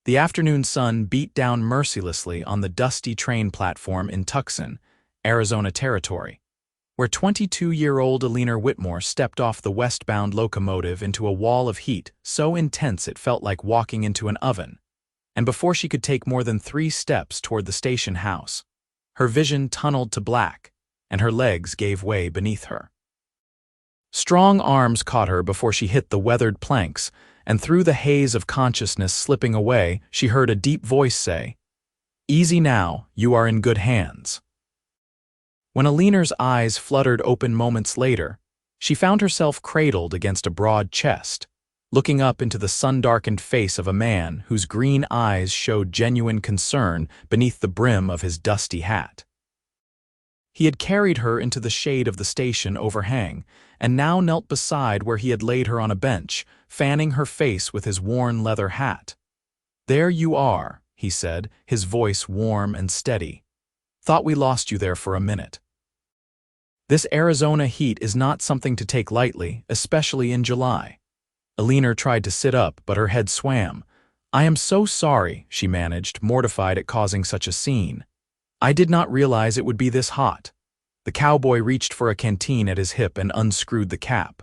The afternoon sun beat down mercilessly on the dusty train platform in Tucson, Arizona Territory, where 22-year-old Eleanor Whitmore stepped off the westbound locomotive into a wall of heat so intense it felt like walking into an oven. And before she could take more than 3 steps toward the station house, her vision tunneled to black, and her legs gave way beneath her. Strong arms caught her before she hit the weathered planks, and through the haze of consciousness slipping away, she heard a deep voice say, "Easy now, you are in good hands." When Eleanor's eyes fluttered open moments later, she found herself cradled against a broad chest, looking up into the sun-darkened face of a man whose green eyes showed genuine concern beneath the brim of his dusty hat. He had carried her into the shade of the station overhang, and now knelt beside where he had laid her on a bench, fanning her face with his worn leather hat. "There you are," he said, his voice warm and steady. "Thought we lost you there for a minute." This Arizona heat is not something to take lightly, especially in July. Eleanor tried to sit up, but her head swam. "I am so sorry," she managed, mortified at causing such a scene. "I did not realize it would be this hot." The cowboy reached for a canteen at his hip and unscrewed the cap.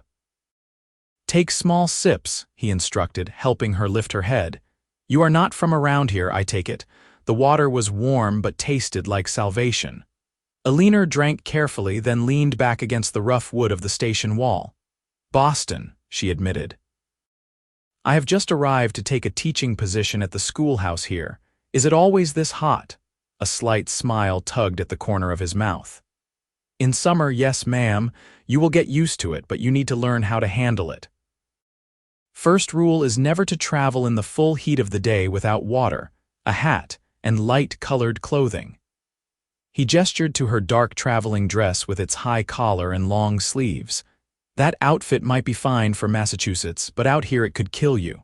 "Take small sips," he instructed, helping her lift her head. "You are not from around here, I take it." The water was warm but tasted like salvation. Eleanor drank carefully, then leaned back against the rough wood of the station wall. "Boston," she admitted. "I have just arrived to take a teaching position at the schoolhouse here. Is it always this hot?" A slight smile tugged at the corner of his mouth. "In summer, yes, ma'am. You will get used to it, but you need to learn how to handle it. First rule is never to travel in the full heat of the day without water, a hat, and light-colored clothing." He gestured to her dark traveling dress with its high collar and long sleeves. "That outfit might be fine for Massachusetts, but out here it could kill you."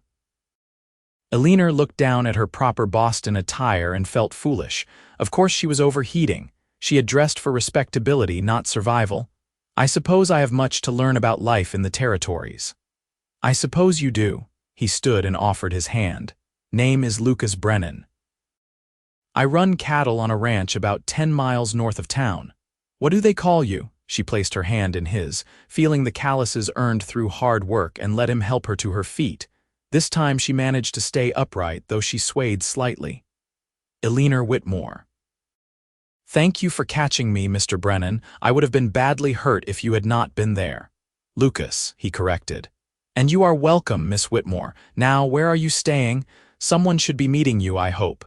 Eleanor looked down at her proper Boston attire and felt foolish. Of course she was overheating. She had dressed for respectability, not survival. "I suppose I have much to learn about life in the territories." "I suppose you do." He stood and offered his hand. "Name is Lucas Brennan. I run cattle on a ranch about 10 miles north of town." "What do they call you?" She placed her hand in his, feeling the calluses earned through hard work, and let him help her to her feet. This time she managed to stay upright, though she swayed slightly. "Eleanor Whitmore." "Thank you for catching me, Mr. Brennan. I would have been badly hurt if you had not been there." "Lucas," he corrected. "And you are welcome, Miss Whitmore. Now, where are you staying? Someone should be meeting you, I hope."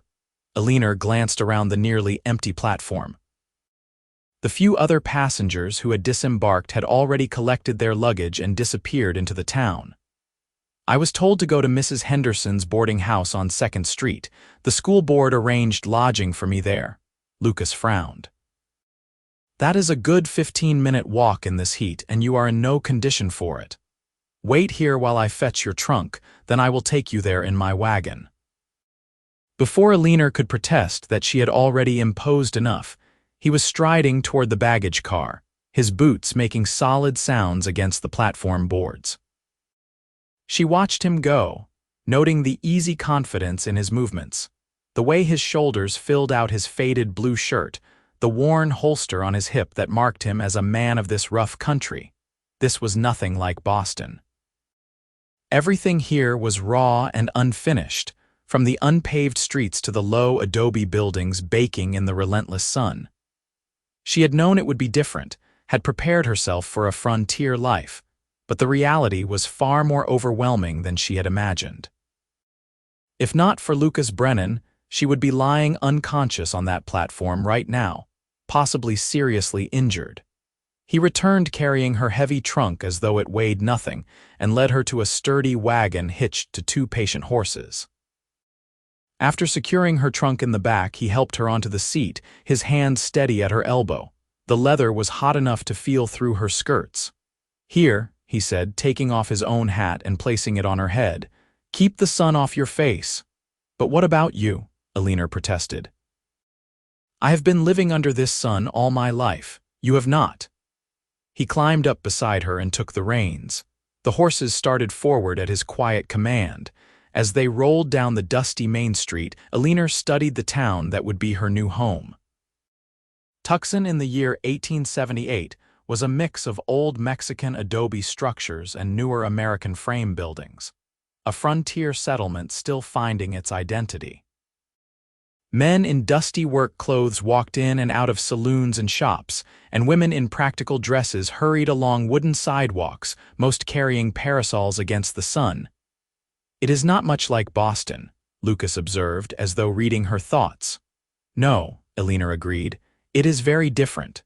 Eleanor glanced around the nearly empty platform. The few other passengers who had disembarked had already collected their luggage and disappeared into the town. "I was told to go to Mrs. Henderson's boarding house on 2nd Street. The school board arranged lodging for me there." Lucas frowned. "That is a good 15-minute walk in this heat, and you are in no condition for it. Wait here while I fetch your trunk, then I will take you there in my wagon." Before Eleanor could protest that she had already imposed enough, he was striding toward the baggage car, his boots making solid sounds against the platform boards. She watched him go, noting the easy confidence in his movements, the way his shoulders filled out his faded blue shirt, the worn holster on his hip that marked him as a man of this rough country. This was nothing like Boston. Everything here was raw and unfinished, from the unpaved streets to the low adobe buildings baking in the relentless sun. She had known it would be different, had prepared herself for a frontier life, but the reality was far more overwhelming than she had imagined. If not for Lucas Brennan, she would be lying unconscious on that platform right now, possibly seriously injured. He returned carrying her heavy trunk as though it weighed nothing, and led her to a sturdy wagon hitched to 2 patient horses. After securing her trunk in the back, he helped her onto the seat, his hand steady at her elbow. The leather was hot enough to feel through her skirts. "Here," he said, taking off his own hat and placing it on her head. "Keep the sun off your face." "But what about you?" Eleanor protested. "I have been living under this sun all my life. You have not." He climbed up beside her and took the reins. The horses started forward at his quiet command, As they rolled down the dusty main street, Eleanor studied the town that would be her new home. Tucson in the year 1878 was a mix of old Mexican adobe structures and newer American frame buildings, a frontier settlement still finding its identity. Men in dusty work clothes walked in and out of saloons and shops, and women in practical dresses hurried along wooden sidewalks, most carrying parasols against the sun. "It is not much like Boston," Lucas observed, as though reading her thoughts. "No," Eleanor agreed, "it is very different."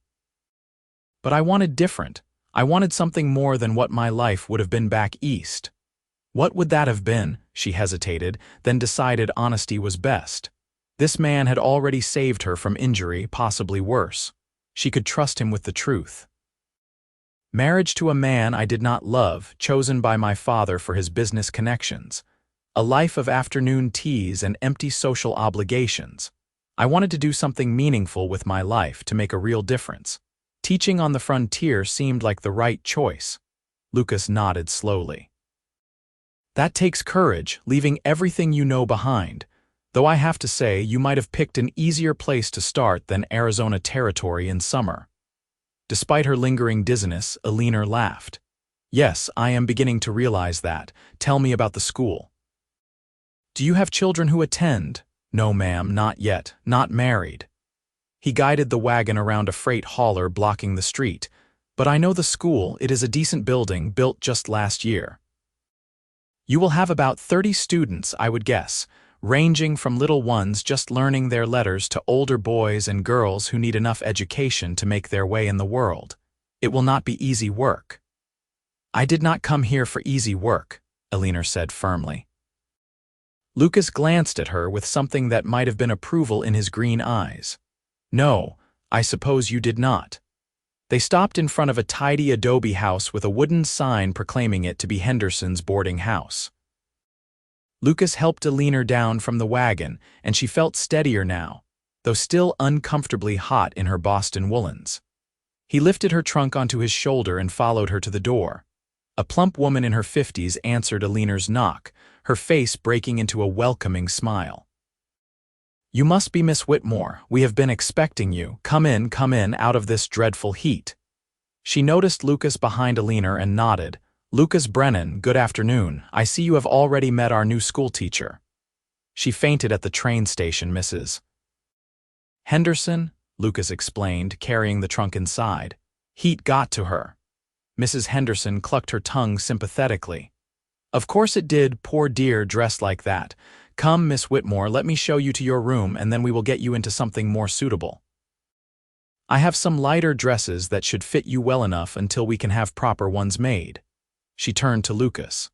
"But I wanted different. I wanted something more than what my life would have been back east." What would that have been? She hesitated, then decided honesty was best. This man had already saved her from injury, possibly worse. She could trust him with the truth. "Marriage to a man I did not love, chosen by my father for his business connections. A life of afternoon teas and empty social obligations. I wanted to do something meaningful with my life, to make a real difference. Teaching on the frontier seemed like the right choice." Lucas nodded slowly. "That takes courage, leaving everything you know behind. Though I have to say, you might have picked an easier place to start than Arizona Territory in summer." Despite her lingering dizziness, Eleanor laughed. "Yes, I am beginning to realize that. Tell me about the school." "Do you have children who attend?" "No, ma'am, not yet. Not married." He guided the wagon around a freight hauler blocking the street. "But I know the school. It is a decent building, built just last year. You will have about 30 students, I would guess, ranging from little ones just learning their letters to older boys and girls who need enough education to make their way in the world. It will not be easy work." "I did not come here for easy work," Eleanor said firmly. Lucas glanced at her with something that might have been approval in his green eyes. "No, I suppose you did not." They stopped in front of a tidy adobe house with a wooden sign proclaiming it to be Henderson's boarding house. Lucas helped Eleanor down from the wagon, and she felt steadier now, though still uncomfortably hot in her Boston woolens. He lifted her trunk onto his shoulder and followed her to the door. A plump woman in her 50s answered Eleanor's knock, her face breaking into a welcoming smile. "You must be Miss Whitmore. We have been expecting you. Come in, out of this dreadful heat." She noticed Lucas behind Eleanor and nodded. "Lucas Brennan, good afternoon. I see you have already met our new school teacher." "She fainted at the train station, Mrs. Henderson," Lucas explained, carrying the trunk inside. "Heat got to her." Mrs. Henderson clucked her tongue sympathetically. "Of course it did, poor dear, dressed like that. Come, Miss Whitmore, let me show you to your room, and then we will get you into something more suitable. I have some lighter dresses that should fit you well enough until we can have proper ones made." She turned to Lucas.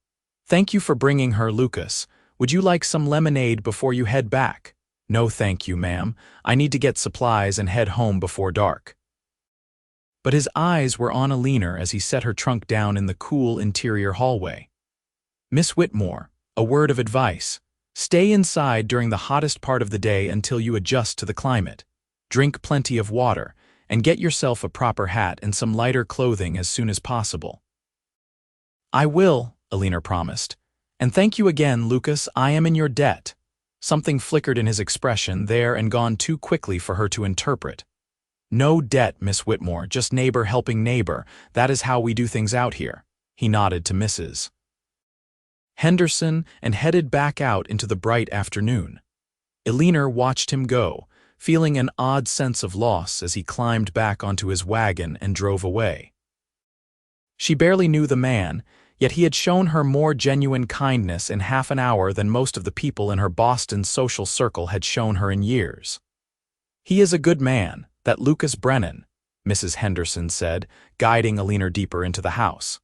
"Thank you for bringing her, Lucas. Would you like some lemonade before you head back?" "No, thank you, ma'am. I need to get supplies and head home before dark." But his eyes were on Eleanor as he set her trunk down in the cool interior hallway. "Miss Whitmore, a word of advice. Stay inside during the hottest part of the day until you adjust to the climate. Drink plenty of water, and get yourself a proper hat and some lighter clothing as soon as possible." "I will," Eleanor promised. "And thank you again, Lucas. I am in your debt." Something flickered in his expression there and gone too quickly for her to interpret. "No debt, Miss Whitmore, just neighbor helping neighbor. That is how we do things out here." He nodded to Mrs. Henderson and headed back out into the bright afternoon. Eleanor watched him go, feeling an odd sense of loss as he climbed back onto his wagon and drove away. She barely knew the man, yet he had shown her more genuine kindness in half an hour than most of the people in her Boston social circle had shown her in years. "He is a good man, that Lucas Brennan," Mrs. Henderson said, guiding Eleanor deeper into the house.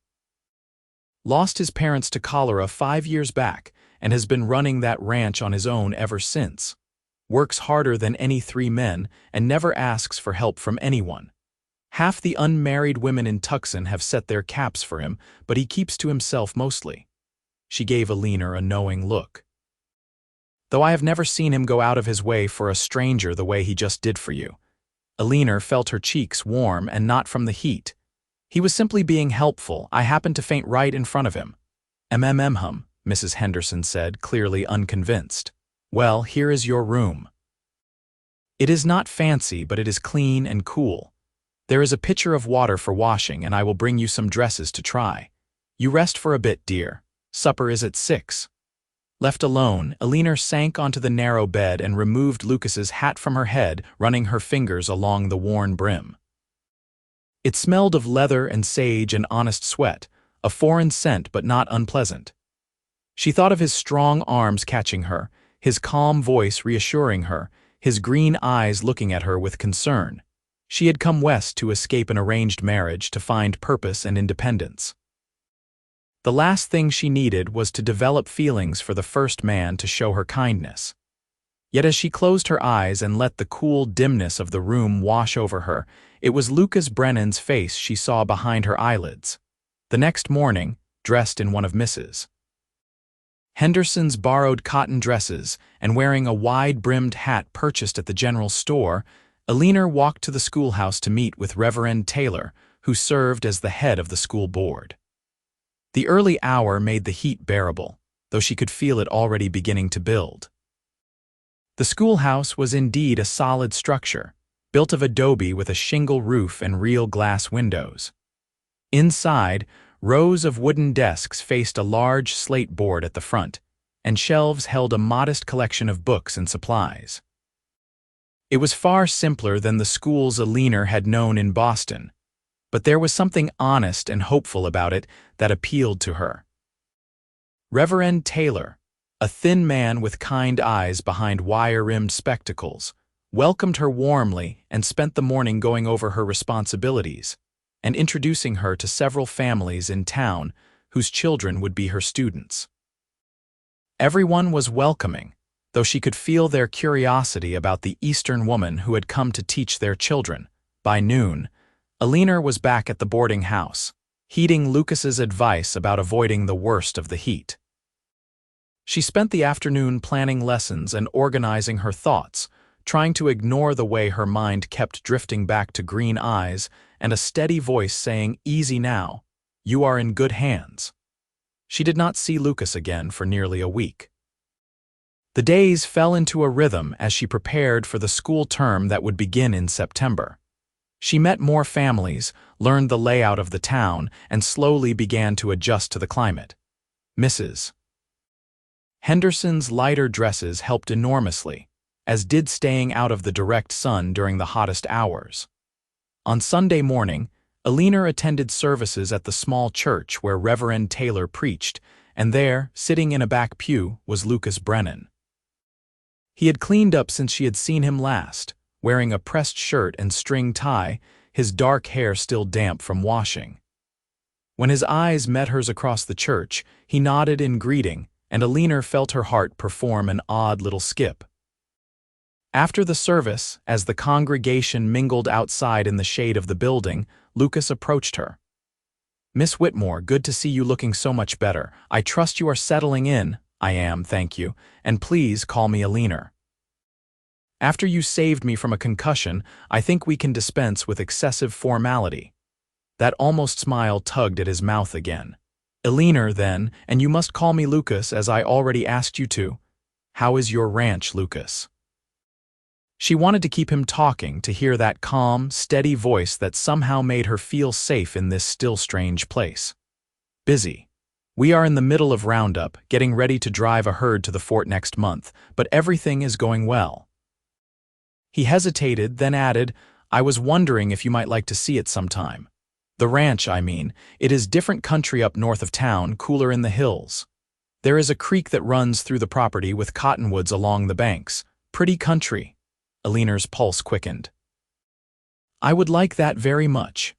"Lost his parents to cholera 5 years back and has been running that ranch on his own ever since. Works harder than any 3 men and never asks for help from anyone. Half the unmarried women in Tucson have set their caps for him, but he keeps to himself mostly." She gave Eleanor a knowing look. "Though I have never seen him go out of his way for a stranger the way he just did for you." Eleanor felt her cheeks warm and not from the heat. "He was simply being helpful. I happened to faint right in front of him." Hum, Mrs. Henderson said, clearly unconvinced. Well, here is your room. It is not fancy, but it is clean and cool. There is a pitcher of water for washing, and I will bring you some dresses to try. You rest for a bit, dear. Supper is at 6. Left alone, Eleanor sank onto the narrow bed and removed Lucas's hat from her head, running her fingers along the worn brim. It smelled of leather and sage and honest sweat, a foreign scent but not unpleasant. She thought of his strong arms catching her, his calm voice reassuring her, his green eyes looking at her with concern. She had come west to escape an arranged marriage, to find purpose and independence. The last thing she needed was to develop feelings for the first man to show her kindness. Yet as she closed her eyes and let the cool dimness of the room wash over her, it was Lucas Brennan's face she saw behind her eyelids. The next morning, dressed in one of Mrs. Henderson's borrowed cotton dresses and wearing a wide-brimmed hat purchased at the general store, Eleanor walked to the schoolhouse to meet with Reverend Taylor, who served as the head of the school board. The early hour made the heat bearable, though she could feel it already beginning to build. The schoolhouse was indeed a solid structure, built of adobe with a shingle roof and real glass windows. Inside, rows of wooden desks faced a large slate board at the front, and shelves held a modest collection of books and supplies. It was far simpler than the schools Eleanor had known in Boston, but there was something honest and hopeful about it that appealed to her. Reverend Taylor, a thin man with kind eyes behind wire-rimmed spectacles, welcomed her warmly and spent the morning going over her responsibilities and introducing her to several families in town whose children would be her students. Everyone was welcoming, though she could feel their curiosity about the Eastern woman who had come to teach their children. By noon, Eleanor was back at the boarding house, heeding Lucas's advice about avoiding the worst of the heat. She spent the afternoon planning lessons and organizing her thoughts, trying to ignore the way her mind kept drifting back to green eyes and a steady voice saying, "Easy now, you are in good hands." She did not see Lucas again for nearly a week. The days fell into a rhythm as she prepared for the school term that would begin in September. She met more families, learned the layout of the town, and slowly began to adjust to the climate. Mrs. Henderson's lighter dresses helped enormously, as did staying out of the direct sun during the hottest hours. On Sunday morning, Eleanor attended services at the small church where Reverend Taylor preached, and there, sitting in a back pew, was Lucas Brennan. He had cleaned up since she had seen him last, wearing a pressed shirt and string tie, his dark hair still damp from washing. When his eyes met hers across the church, he nodded in greeting, and Eleanor felt her heart perform an odd little skip. After the service, as the congregation mingled outside in the shade of the building, Lucas approached her. "Miss Whitmore, good to see you looking so much better. I trust you are settling in." "I am, thank you, and please call me Eleanor. After you saved me from a concussion, I think we can dispense with excessive formality." That almost smile tugged at his mouth again. "Eleanor, then, and you must call me Lucas as I already asked you to. How is your ranch, Lucas?" She wanted to keep him talking, to hear that calm, steady voice that somehow made her feel safe in this still strange place. "Busy. We are in the middle of roundup, getting ready to drive a herd to the fort next month, but everything is going well." He hesitated, then added, "I was wondering if you might like to see it sometime. The ranch, I mean. It is different country up north of town, cooler in the hills. There is a creek that runs through the property with cottonwoods along the banks. Pretty country." Eleanor's pulse quickened. "I would like that very much.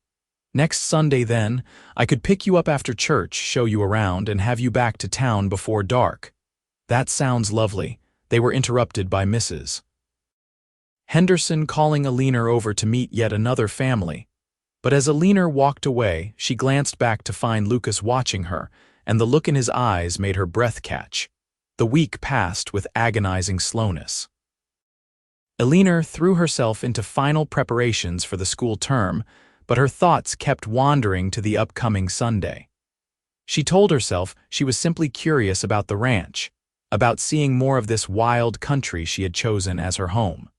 Next Sunday, then, I could pick you up after church, show you around, and have you back to town before dark." "That sounds lovely." They were interrupted by Mrs. Henderson calling Eleanor over to meet yet another family. But as Eleanor walked away, she glanced back to find Lucas watching her, and the look in his eyes made her breath catch. The week passed with agonizing slowness. Eleanor threw herself into final preparations for the school term, but her thoughts kept wandering to the upcoming Sunday. She told herself she was simply curious about the ranch, about seeing more of this wild country she had chosen as her home.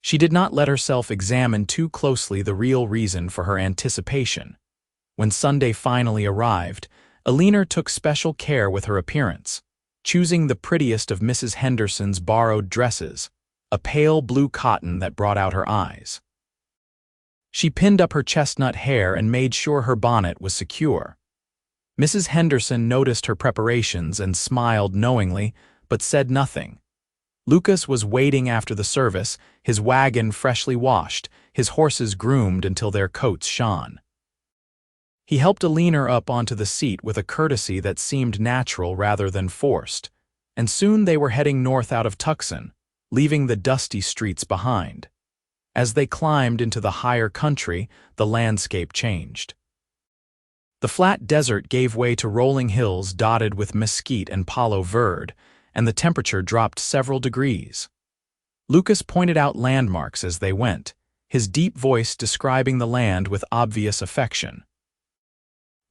She did not let herself examine too closely the real reason for her anticipation. When Sunday finally arrived, Eleanor took special care with her appearance, choosing the prettiest of Mrs. Henderson's borrowed dresses, a pale blue cotton that brought out her eyes. She pinned up her chestnut hair and made sure her bonnet was secure. Mrs. Henderson noticed her preparations and smiled knowingly, but said nothing. Lucas was waiting after the service, his wagon freshly washed, his horses groomed until their coats shone. He helped Eleanor up onto the seat with a courtesy that seemed natural rather than forced, and soon they were heading north out of Tucson, leaving the dusty streets behind. As they climbed into the higher country, the landscape changed. The flat desert gave way to rolling hills dotted with mesquite and palo verde, and the temperature dropped several degrees. Lucas pointed out landmarks as they went, his deep voice describing the land with obvious affection.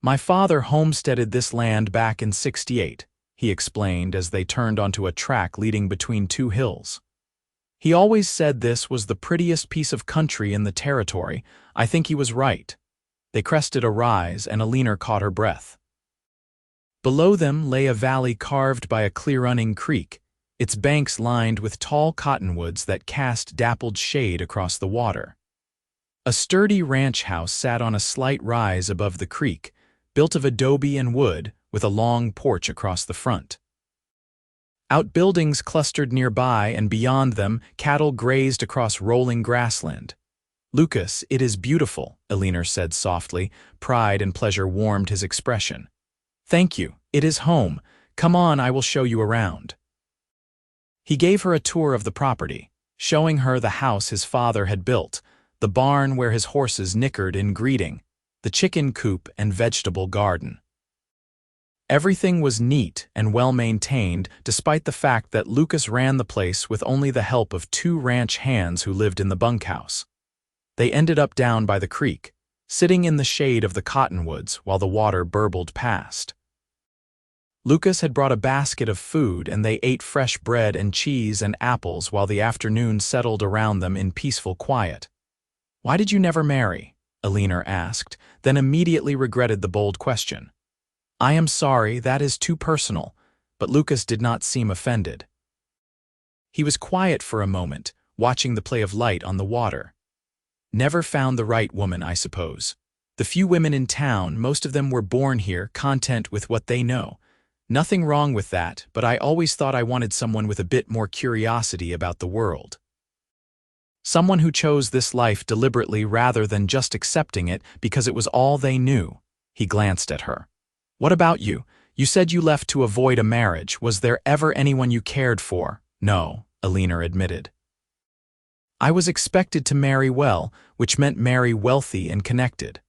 "My father homesteaded this land back in '68, he explained as they turned onto a track leading between two hills. He always said this was the prettiest piece of country in the territory. I think he was right. They crested a rise, and Eleanor caught her breath. Below them lay a valley carved by a clear-running creek, its banks lined with tall cottonwoods that cast dappled shade across the water. A sturdy ranch house sat on a slight rise above the creek, built of adobe and wood, with a long porch across the front. Outbuildings clustered nearby, and beyond them, cattle grazed across rolling grassland. "Lucas, it is beautiful," Eleanor said softly. Pride and pleasure warmed his expression. "Thank you. It is home. Come on, I will show you around." He gave her a tour of the property, showing her the house his father had built, the barn where his horses nickered in greeting, the chicken coop and vegetable garden. Everything was neat and well-maintained, despite the fact that Lucas ran the place with only the help of 2 ranch hands who lived in the bunkhouse. They ended up down by the creek, sitting in the shade of the cottonwoods while the water burbled past. Lucas had brought a basket of food, and they ate fresh bread and cheese and apples while the afternoon settled around them in peaceful quiet. "Why did you never marry?" Eleanor asked, then immediately regretted the bold question. "I am sorry, that is too personal," but Lucas did not seem offended. He was quiet for a moment, watching the play of light on the water. "Never found the right woman, I suppose. The few women in town, most of them were born here, content with what they know. Nothing wrong with that, but I always thought I wanted someone with a bit more curiosity about the world. Someone who chose this life deliberately rather than just accepting it because it was all they knew." He glanced at her. "What about you? You said you left to avoid a marriage. Was there ever anyone you cared for?" "No," Eleanor admitted. "I was expected to marry well, which meant marry wealthy and connected.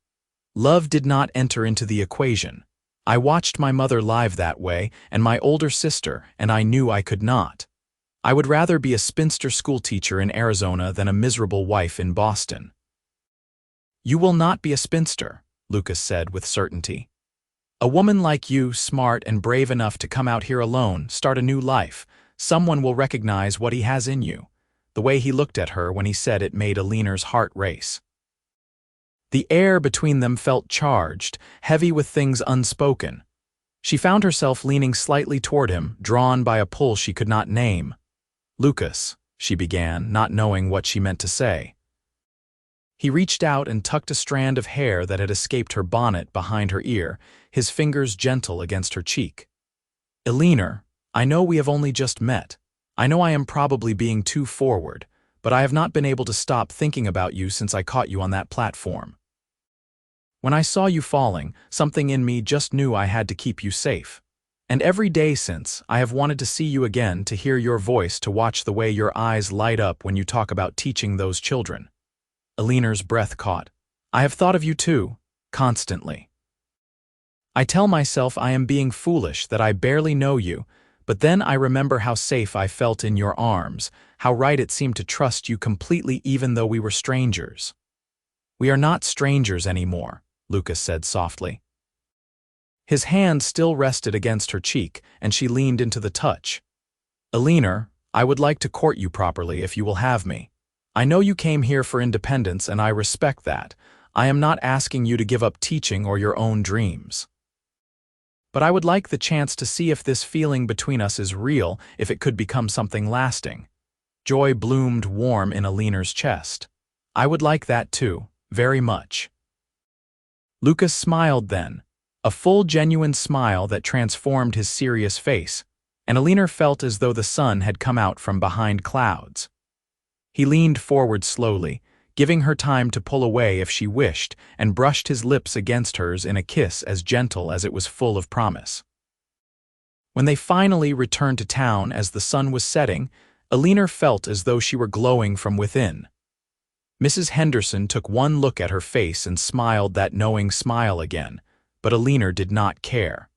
Love did not enter into the equation. I watched my mother live that way, and my older sister, and I knew I could not. I would rather be a spinster schoolteacher in Arizona than a miserable wife in Boston." "You will not be a spinster," Lucas said with certainty. "A woman like you, smart and brave enough to come out here alone, start a new life, someone will recognize what he has in you." The way he looked at her when he said it made Eleanor's heart race. The air between them felt charged, heavy with things unspoken. She found herself leaning slightly toward him, drawn by a pull she could not name. "Lucas," she began, not knowing what she meant to say. He reached out and tucked a strand of hair that had escaped her bonnet behind her ear, his fingers gentle against her cheek. "Eleanor, I know we have only just met. I know I am probably being too forward, but I have not been able to stop thinking about you since I caught you on that platform. When I saw you falling, something in me just knew I had to keep you safe. And every day since, I have wanted to see you again, to hear your voice, to watch the way your eyes light up when you talk about teaching those children." Eleanor's breath caught. "I have thought of you too, constantly. I tell myself I am being foolish, that I barely know you, but then I remember how safe I felt in your arms, how right it seemed to trust you completely even though we were strangers." "We are not strangers anymore," Lucas said softly. His hand still rested against her cheek, and she leaned into the touch. "Eleanor, I would like to court you properly if you will have me. I know you came here for independence, and I respect that. I am not asking you to give up teaching or your own dreams. But I would like the chance to see if this feeling between us is real, if it could become something lasting." Joy bloomed warm in Eleanor's chest. "I would like that too, very much." Lucas smiled then, a full genuine smile that transformed his serious face, and Eleanor felt as though the sun had come out from behind clouds. He leaned forward slowly, giving her time to pull away if she wished, and brushed his lips against hers in a kiss as gentle as it was full of promise. When they finally returned to town as the sun was setting, Eleanor felt as though she were glowing from within. Mrs. Henderson took one look at her face and smiled that knowing smile again, but Eleanor did not care.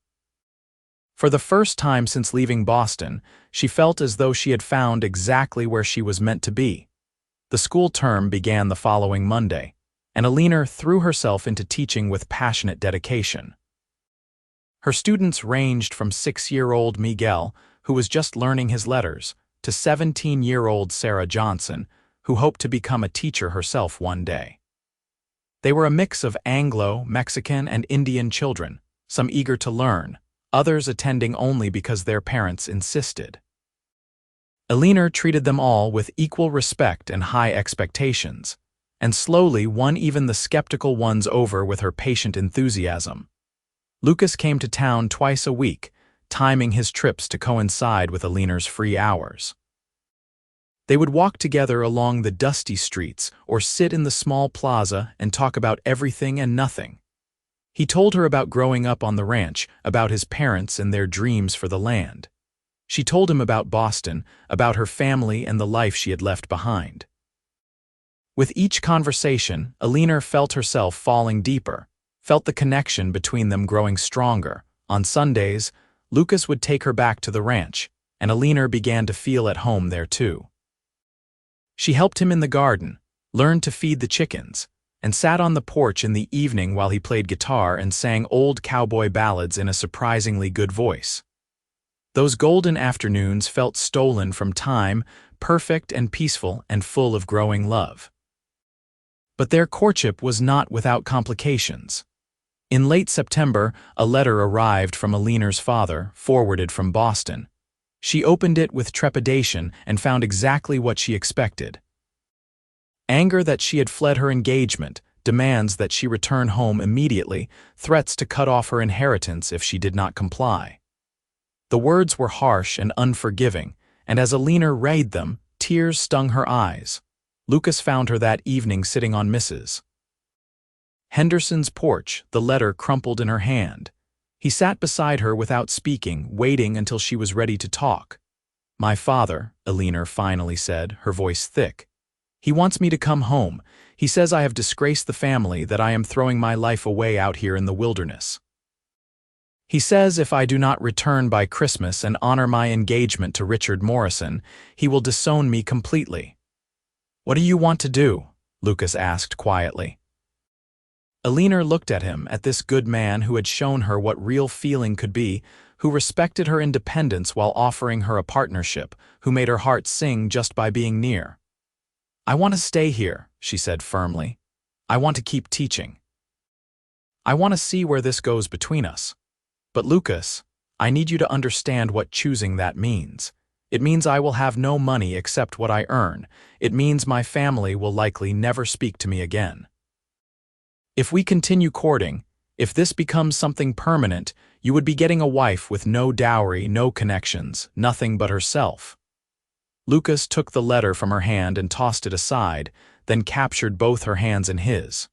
For the first time since leaving Boston, she felt as though she had found exactly where she was meant to be. The school term began the following Monday, and Eleanor threw herself into teaching with passionate dedication. Her students ranged from 6-year-old Miguel, who was just learning his letters, to 17-year-old Sarah Johnson, who hoped to become a teacher herself one day. They were a mix of Anglo, Mexican, and Indian children, some eager to learn, others attending only because their parents insisted. Eleanor treated them all with equal respect and high expectations, and slowly won even the skeptical ones over with her patient enthusiasm. Lucas came to town twice a week, timing his trips to coincide with Eleanor's free hours. They would walk together along the dusty streets or sit in the small plaza and talk about everything and nothing. He told her about growing up on the ranch, about his parents and their dreams for the land. She told him about Boston, about her family and the life she had left behind. With each conversation, Eleanor felt herself falling deeper, felt the connection between them growing stronger. On Sundays, Lucas would take her back to the ranch, and Eleanor began to feel at home there too. She helped him in the garden, learned to feed the chickens, and sat on the porch in the evening while he played guitar and sang old cowboy ballads in a surprisingly good voice. Those golden afternoons felt stolen from time, perfect and peaceful and full of growing love. But their courtship was not without complications. In late September, a letter arrived from Eleanor's father, forwarded from Boston. She opened it with trepidation and found exactly what she expected. Anger that she had fled her engagement, demands that she return home immediately, threats to cut off her inheritance if she did not comply. The words were harsh and unforgiving, and as Eleanor read them, tears stung her eyes. Lucas found her that evening sitting on Mrs. Henderson's porch, the letter crumpled in her hand. He sat beside her without speaking, waiting until she was ready to talk. "My father," Eleanor finally said, her voice thick. "He wants me to come home. He says I have disgraced the family, that I am throwing my life away out here in the wilderness. He says if I do not return by Christmas and honor my engagement to Richard Morrison, he will disown me completely." "What do you want to do?" Lucas asked quietly. Eleanor looked at him, at this good man who had shown her what real feeling could be, who respected her independence while offering her a partnership, who made her heart sing just by being near. "I want to stay here," she said firmly. "I want to keep teaching. I want to see where this goes between us. But Lucas, I need you to understand what choosing that means. It means I will have no money except what I earn. It means my family will likely never speak to me again. If we continue courting, if this becomes something permanent, you would be getting a wife with no dowry, no connections, nothing but herself." Lucas took the letter from her hand and tossed it aside, then captured both her hands in his.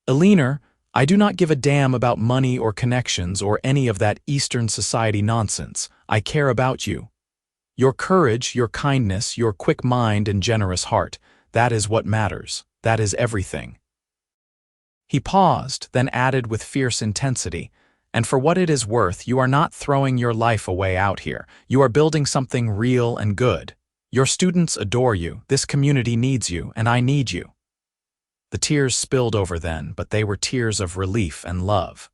"Eleanor, I do not give a damn about money or connections or any of that Eastern society nonsense. I care about you. Your courage, your kindness, your quick mind and generous heart, that is what matters. That is everything." He paused, then added with fierce intensity, "And for what it is worth, you are not throwing your life away out here. You are building something real and good. Your students adore you, this community needs you, and I need you." The tears spilled over then, but they were tears of relief and love.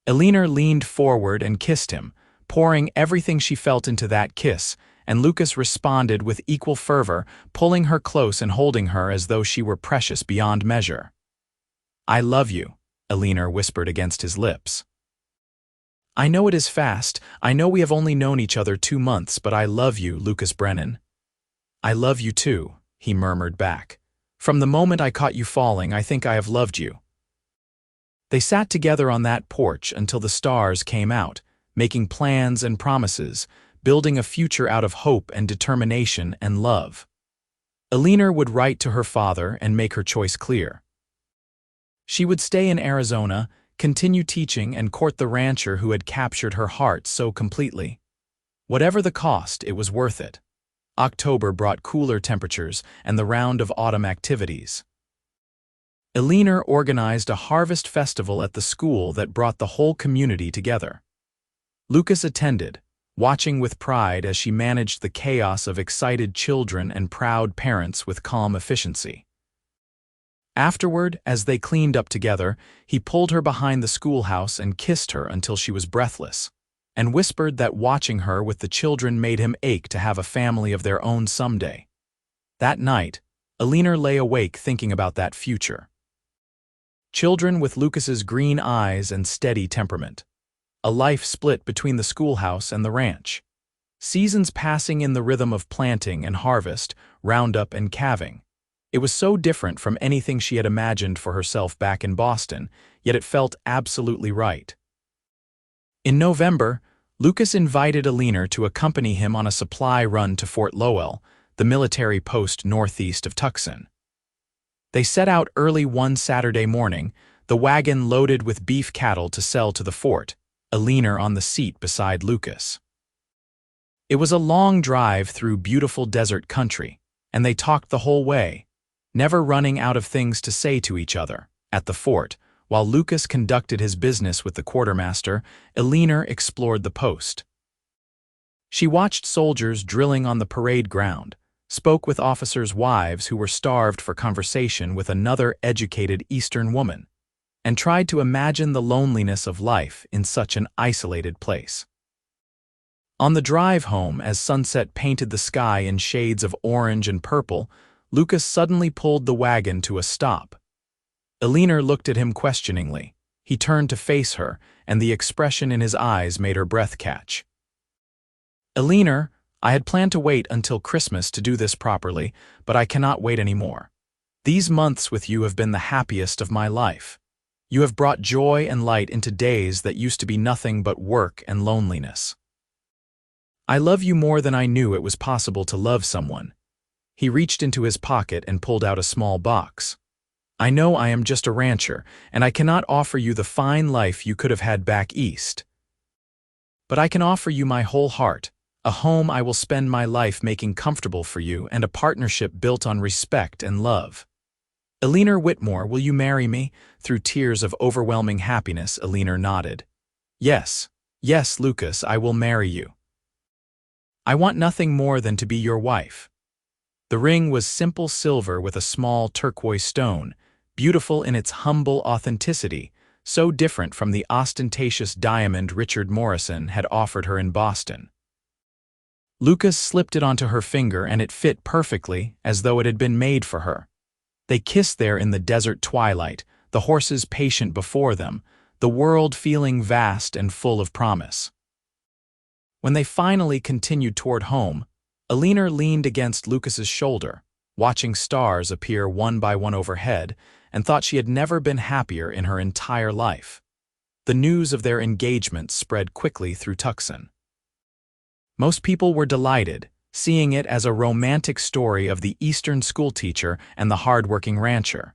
Eleanor leaned forward and kissed him, pouring everything she felt into that kiss, and Lucas responded with equal fervor, pulling her close and holding her as though she were precious beyond measure. "I love you," Eleanor whispered against his lips. "I know it is fast. I know we have only known each other 2 months, but I love you, Lucas Brennan." "I love you too," he murmured back. "From the moment I caught you falling, I think I have loved you." They sat together on that porch until the stars came out, making plans and promises, building a future out of hope and determination and love. Eleanor would write to her father and make her choice clear. She would stay in Arizona, continue teaching, and court the rancher who had captured her heart so completely. Whatever the cost, it was worth it. October brought cooler temperatures and the round of autumn activities. Eleanor organized a harvest festival at the school that brought the whole community together. Lucas attended, watching with pride as she managed the chaos of excited children and proud parents with calm efficiency. Afterward, as they cleaned up together, he pulled her behind the schoolhouse and kissed her until she was breathless, and whispered that watching her with the children made him ache to have a family of their own someday. That night, Eleanor lay awake thinking about that future. Children with Lucas's green eyes and steady temperament. A life split between the schoolhouse and the ranch. Seasons passing in the rhythm of planting and harvest, roundup and calving. It was so different from anything she had imagined for herself back in Boston, yet it felt absolutely right. In November, Lucas invited Eleanor to accompany him on a supply run to Fort Lowell, the military post northeast of Tucson. They set out early one Saturday morning, the wagon loaded with beef cattle to sell to the fort, Eleanor on the seat beside Lucas. It was a long drive through beautiful desert country, and they talked the whole way, never running out of things to say to each other. At the fort, while Lucas conducted his business with the quartermaster, Eleanor explored the post. She watched soldiers drilling on the parade ground, spoke with officers' wives who were starved for conversation with another educated Eastern woman, and tried to imagine the loneliness of life in such an isolated place. On the drive home, as sunset painted the sky in shades of orange and purple, Lucas suddenly pulled the wagon to a stop. Eleanor looked at him questioningly. He turned to face her, and the expression in his eyes made her breath catch. "Eleanor, I had planned to wait until Christmas to do this properly, but I cannot wait anymore. These months with you have been the happiest of my life. You have brought joy and light into days that used to be nothing but work and loneliness. I love you more than I knew it was possible to love someone." He reached into his pocket and pulled out a small box. "I know I am just a rancher, and I cannot offer you the fine life you could have had back east. But I can offer you my whole heart, a home I will spend my life making comfortable for you, and a partnership built on respect and love. Eleanor Whitmore, will you marry me?" Through tears of overwhelming happiness, Eleanor nodded. "Yes, yes, Lucas, I will marry you. I want nothing more than to be your wife." The ring was simple silver with a small turquoise stone, beautiful in its humble authenticity, so different from the ostentatious diamond Richard Morrison had offered her in Boston. Lucas slipped it onto her finger, and it fit perfectly, as though it had been made for her. They kissed there in the desert twilight, the horses patient before them, the world feeling vast and full of promise. When they finally continued toward home, Eleanor leaned against Lucas's shoulder, watching stars appear one by one overhead, and thought she had never been happier in her entire life. The news of their engagement spread quickly through Tucson. Most people were delighted, seeing it as a romantic story of the Eastern schoolteacher and the hard-working rancher.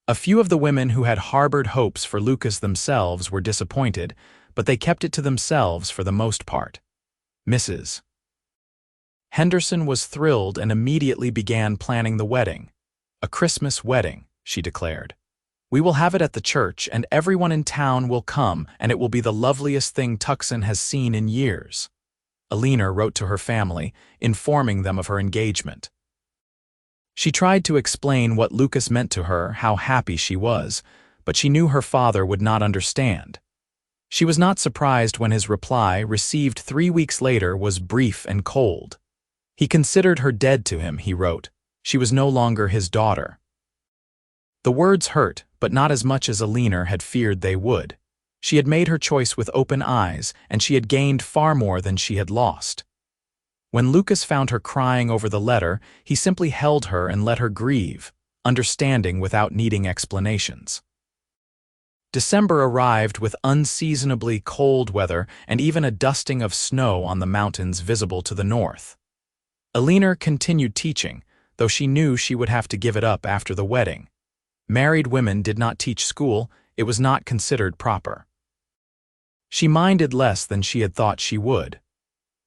A few of the women who had harbored hopes for Lucas themselves were disappointed, but they kept it to themselves for the most part. Mrs. Henderson was thrilled and immediately began planning the wedding. "A Christmas wedding," she declared. "We will have it at the church, and everyone in town will come, and it will be the loveliest thing Tucson has seen in years." Eleanor wrote to her family, informing them of her engagement. She tried to explain what Lucas meant to her, how happy she was, but she knew her father would not understand. She was not surprised when his reply, received 3 weeks later, was brief and cold. He considered her dead to him, he wrote. She was no longer his daughter. The words hurt, but not as much as Eleanor had feared they would. She had made her choice with open eyes, and she had gained far more than she had lost. When Lucas found her crying over the letter, he simply held her and let her grieve, understanding without needing explanations. December arrived with unseasonably cold weather and even a dusting of snow on the mountains visible to the north. Eleanor continued teaching, though she knew she would have to give it up after the wedding. Married women did not teach school, it was not considered proper. She minded less than she had thought she would.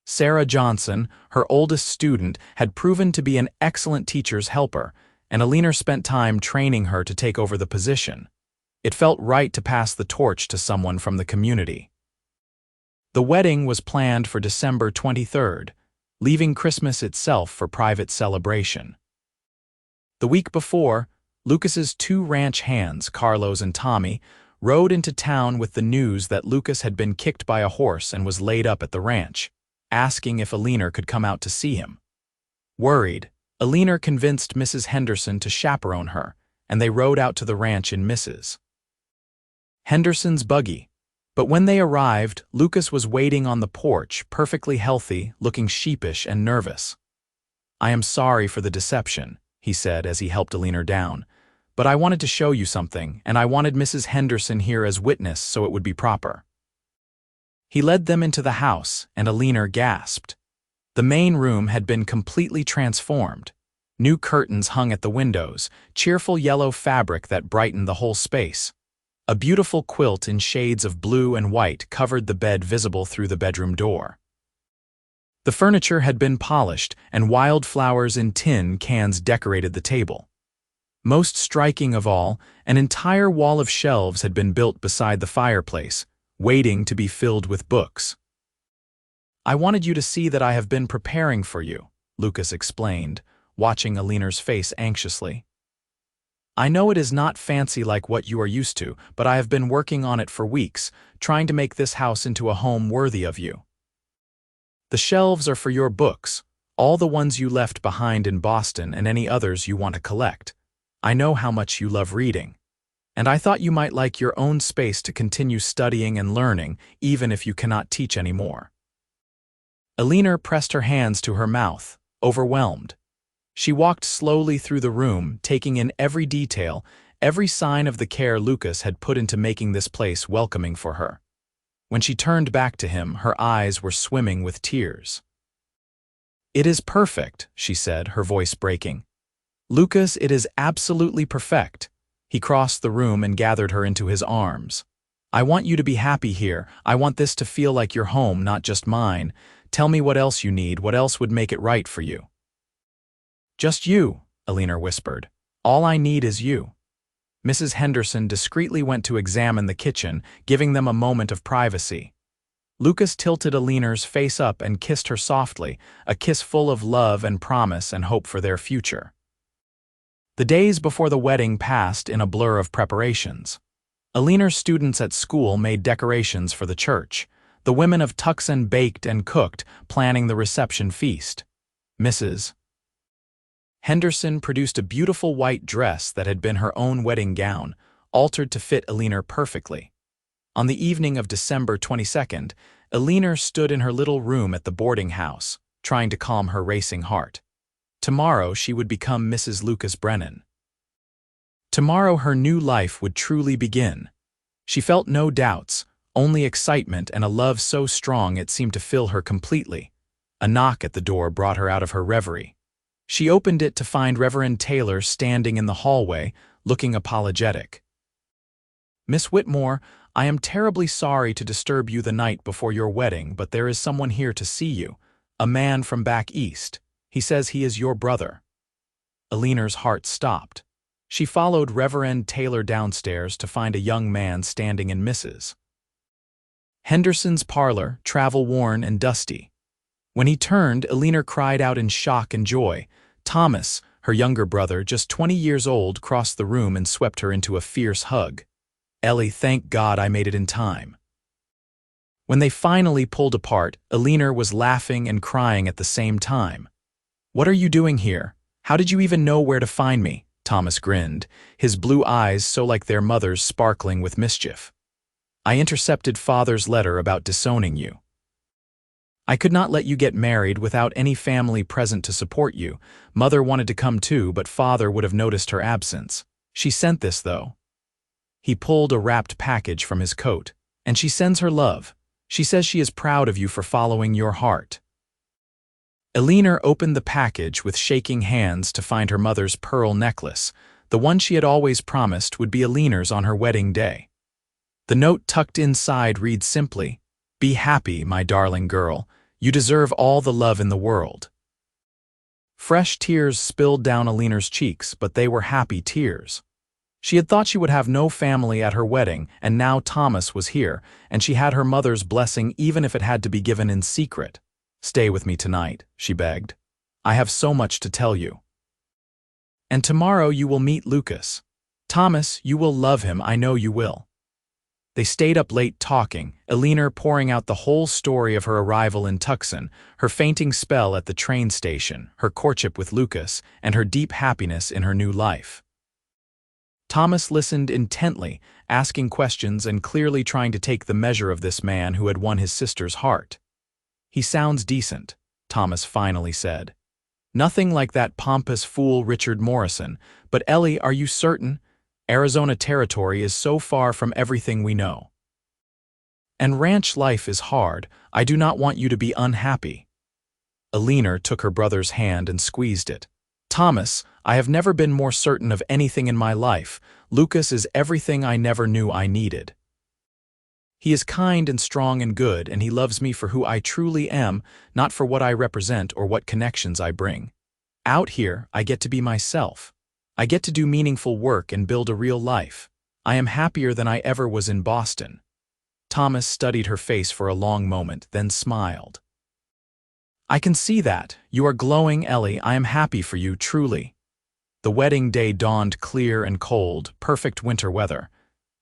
Sarah Johnson, her oldest student, had proven to be an excellent teacher's helper, and Eleanor spent time training her to take over the position. It felt right to pass the torch to someone from the community. The wedding was planned for December 23rd, leaving Christmas itself for private celebration. The week before, Lucas's two ranch hands, Carlos and Tommy, rode into town with the news that Lucas had been kicked by a horse and was laid up at the ranch, asking if Eleanor could come out to see him. Worried, Eleanor convinced Mrs. Henderson to chaperone her, and they rode out to the ranch in Mrs. Henderson's buggy. But when they arrived, Lucas was waiting on the porch, perfectly healthy, looking sheepish and nervous. "I am sorry for the deception," he said as he helped Eleanor down, "but I wanted to show you something, and I wanted Mrs. Henderson here as witness so it would be proper." He led them into the house, and Eleanor gasped. The main room had been completely transformed. New curtains hung at the windows, cheerful yellow fabric that brightened the whole space. A beautiful quilt in shades of blue and white covered the bed visible through the bedroom door. The furniture had been polished, and wildflowers in tin cans decorated the table. Most striking of all, an entire wall of shelves had been built beside the fireplace, waiting to be filled with books. "I wanted you to see that I have been preparing for you," Lucas explained, watching Eleanor's face anxiously. "I know it is not fancy like what you are used to, but I have been working on it for weeks, trying to make this house into a home worthy of you. The shelves are for your books, all the ones you left behind in Boston and any others you want to collect. I know how much you love reading. And I thought you might like your own space to continue studying and learning, even if you cannot teach anymore." Eleanor pressed her hands to her mouth, overwhelmed. She walked slowly through the room, taking in every detail, every sign of the care Lucas had put into making this place welcoming for her. When she turned back to him, her eyes were swimming with tears. "It is perfect," she said, her voice breaking. "Lucas, it is absolutely perfect." He crossed the room and gathered her into his arms. "I want you to be happy here. I want this to feel like your home, not just mine. Tell me what else you need, what else would make it right for you." "Just you," Eleanor whispered. "All I need is you." Mrs. Henderson discreetly went to examine the kitchen, giving them a moment of privacy. Lucas tilted Eleanor's face up and kissed her softly, a kiss full of love and promise and hope for their future. The days before the wedding passed in a blur of preparations. Eleanor's students at school made decorations for the church. The women of Tucson baked and cooked, planning the reception feast. Mrs. Henderson produced a beautiful white dress that had been her own wedding gown, altered to fit Eleanor perfectly. On the evening of December 22nd, Eleanor stood in her little room at the boarding house, trying to calm her racing heart. Tomorrow she would become Mrs. Lucas Brennan. Tomorrow her new life would truly begin. She felt no doubts, only excitement and a love so strong it seemed to fill her completely. A knock at the door brought her out of her reverie. She opened it to find Reverend Taylor standing in the hallway, looking apologetic. "Miss Whitmore, I am terribly sorry to disturb you the night before your wedding, but there is someone here to see you, a man from back east. He says he is your brother." Eleanor's heart stopped. She followed Reverend Taylor downstairs to find a young man standing in Mrs. Henderson's parlor, travel-worn and dusty. When he turned, Eleanor cried out in shock and joy. Thomas, her younger brother, just 20 years old, crossed the room and swept her into a fierce hug. "Ellie, thank God I made it in time." When they finally pulled apart, Eleanor was laughing and crying at the same time. "What are you doing here? How did you even know where to find me?" Thomas grinned, his blue eyes so like their mother's sparkling with mischief. "I intercepted Father's letter about disowning you. I could not let you get married without any family present to support you. Mother wanted to come too, but Father would have noticed her absence. She sent this, though." He pulled a wrapped package from his coat. "And she sends her love. She says she is proud of you for following your heart." Eleanor opened the package with shaking hands to find her mother's pearl necklace, the one she had always promised would be Eleanor's on her wedding day. The note tucked inside reads simply, "Be happy, my darling girl. You deserve all the love in the world." Fresh tears spilled down Eleanor's cheeks, but they were happy tears. She had thought she would have no family at her wedding, and now Thomas was here, and she had her mother's blessing even if it had to be given in secret. "Stay with me tonight," she begged. "I have so much to tell you. And tomorrow you will meet Lucas. Thomas, you will love him, I know you will." They stayed up late talking, Eleanor pouring out the whole story of her arrival in Tucson, her fainting spell at the train station, her courtship with Lucas, and her deep happiness in her new life. Thomas listened intently, asking questions and clearly trying to take the measure of this man who had won his sister's heart. "He sounds decent," Thomas finally said. "Nothing like that pompous fool Richard Morrison, but Ellie, are you certain? Arizona Territory is so far from everything we know. And ranch life is hard. I do not want you to be unhappy." Eleanor took her brother's hand and squeezed it. "Thomas, I have never been more certain of anything in my life. Lucas is everything I never knew I needed. He is kind and strong and good, and he loves me for who I truly am, not for what I represent or what connections I bring. Out here, I get to be myself. I get to do meaningful work and build a real life. I am happier than I ever was in Boston." Thomas studied her face for a long moment, then smiled. "I can see that. You are glowing, Ellie. I am happy for you, truly." The wedding day dawned clear and cold, perfect winter weather.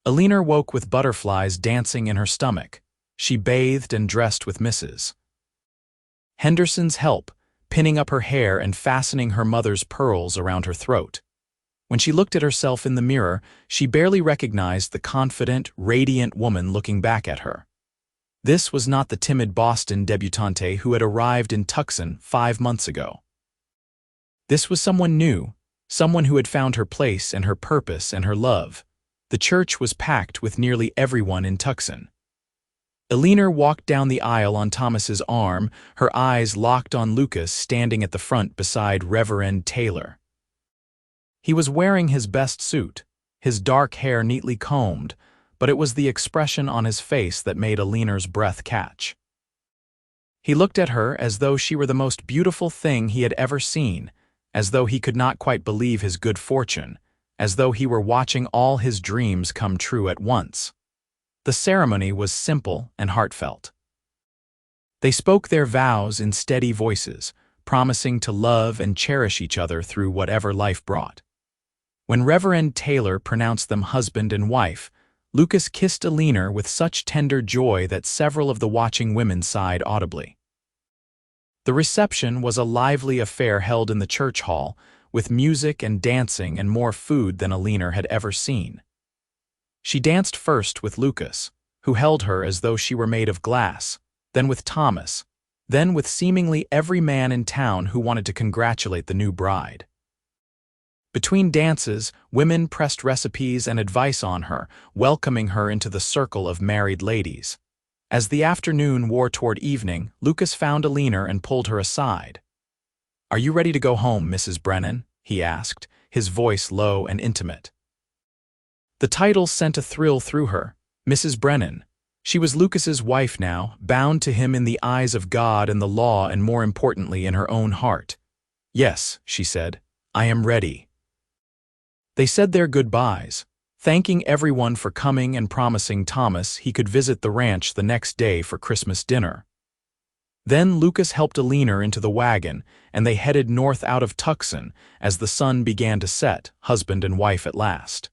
Eleanor woke with butterflies dancing in her stomach. She bathed and dressed with Mrs. Henderson's help, pinning up her hair and fastening her mother's pearls around her throat. When she looked at herself in the mirror, she barely recognized the confident, radiant woman looking back at her. This was not the timid Boston debutante who had arrived in Tucson 5 months ago. This was someone new, someone who had found her place and her purpose and her love. The church was packed with nearly everyone in Tucson. Eleanor walked down the aisle on Thomas's arm, her eyes locked on Lucas standing at the front beside Reverend Taylor. He was wearing his best suit, his dark hair neatly combed, but it was the expression on his face that made Eleanor's breath catch. He looked at her as though she were the most beautiful thing he had ever seen, as though he could not quite believe his good fortune, as though he were watching all his dreams come true at once. The ceremony was simple and heartfelt. They spoke their vows in steady voices, promising to love and cherish each other through whatever life brought. When Reverend Taylor pronounced them husband and wife, Lucas kissed Eleanor with such tender joy that several of the watching women sighed audibly. The reception was a lively affair held in the church hall, with music and dancing and more food than Eleanor had ever seen. She danced first with Lucas, who held her as though she were made of glass, then with Thomas, then with seemingly every man in town who wanted to congratulate the new bride. Between dances, women pressed recipes and advice on her, welcoming her into the circle of married ladies. As the afternoon wore toward evening, Lucas found Eleanor and pulled her aside. "Are you ready to go home, Mrs. Brennan?" he asked, his voice low and intimate. The title sent a thrill through her. Mrs. Brennan. She was Lucas's wife now, bound to him in the eyes of God and the law and more importantly in her own heart. "Yes," she said, "I am ready." They said their goodbyes, thanking everyone for coming and promising Thomas he could visit the ranch the next day for Christmas dinner. Then Lucas helped Eleanor into the wagon, and they headed north out of Tucson as the sun began to set, husband and wife at last.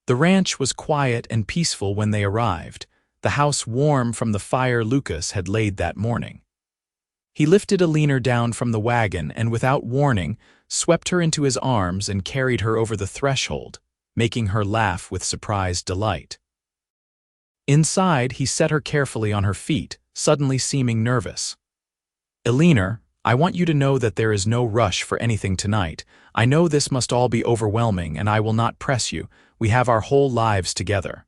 The ranch was quiet and peaceful when they arrived. the house warm from the fire Lucas had laid that morning. He lifted Eleanor down from the wagon and, without warning, swept her into his arms and carried her over the threshold, making her laugh with surprised delight. Inside, he set her carefully on her feet, suddenly seeming nervous. "Eleanor, I want you to know that there is no rush for anything tonight. I know this must all be overwhelming, and I will not press you. We have our whole lives together."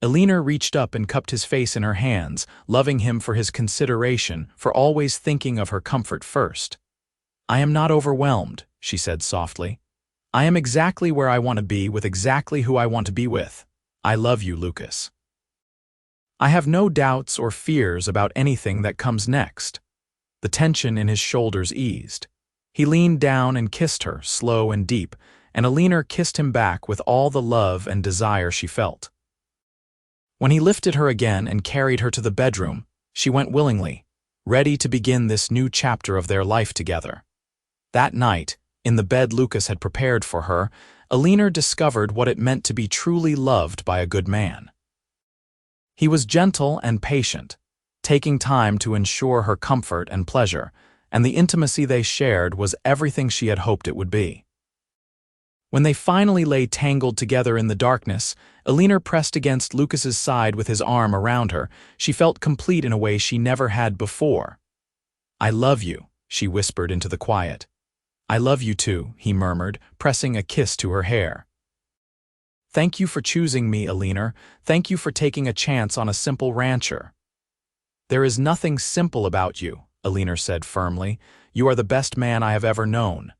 Eleanor reached up and cupped his face in her hands, loving him for his consideration, for always thinking of her comfort first. "I am not overwhelmed," she said softly. "I am exactly where I want to be with exactly who I want to be with. I love you, Lucas. I have no doubts or fears about anything that comes next." The tension in his shoulders eased. He leaned down and kissed her, slow and deep, and Eleanor kissed him back with all the love and desire she felt. When he lifted her again and carried her to the bedroom, she went willingly, ready to begin this new chapter of their life together. That night, in the bed Lucas had prepared for her, Eleanor discovered what it meant to be truly loved by a good man. He was gentle and patient, taking time to ensure her comfort and pleasure, and the intimacy they shared was everything she had hoped it would be. When they finally lay tangled together in the darkness, Eleanor pressed against Lucas's side with his arm around her. She felt complete in a way she never had before. "I love you," she whispered into the quiet. "I love you too," he murmured, pressing a kiss to her hair. "Thank you for choosing me, Eleanor. Thank you for taking a chance on a simple rancher." "There is nothing simple about you," Eleanor said firmly. "You are the best man I have ever known.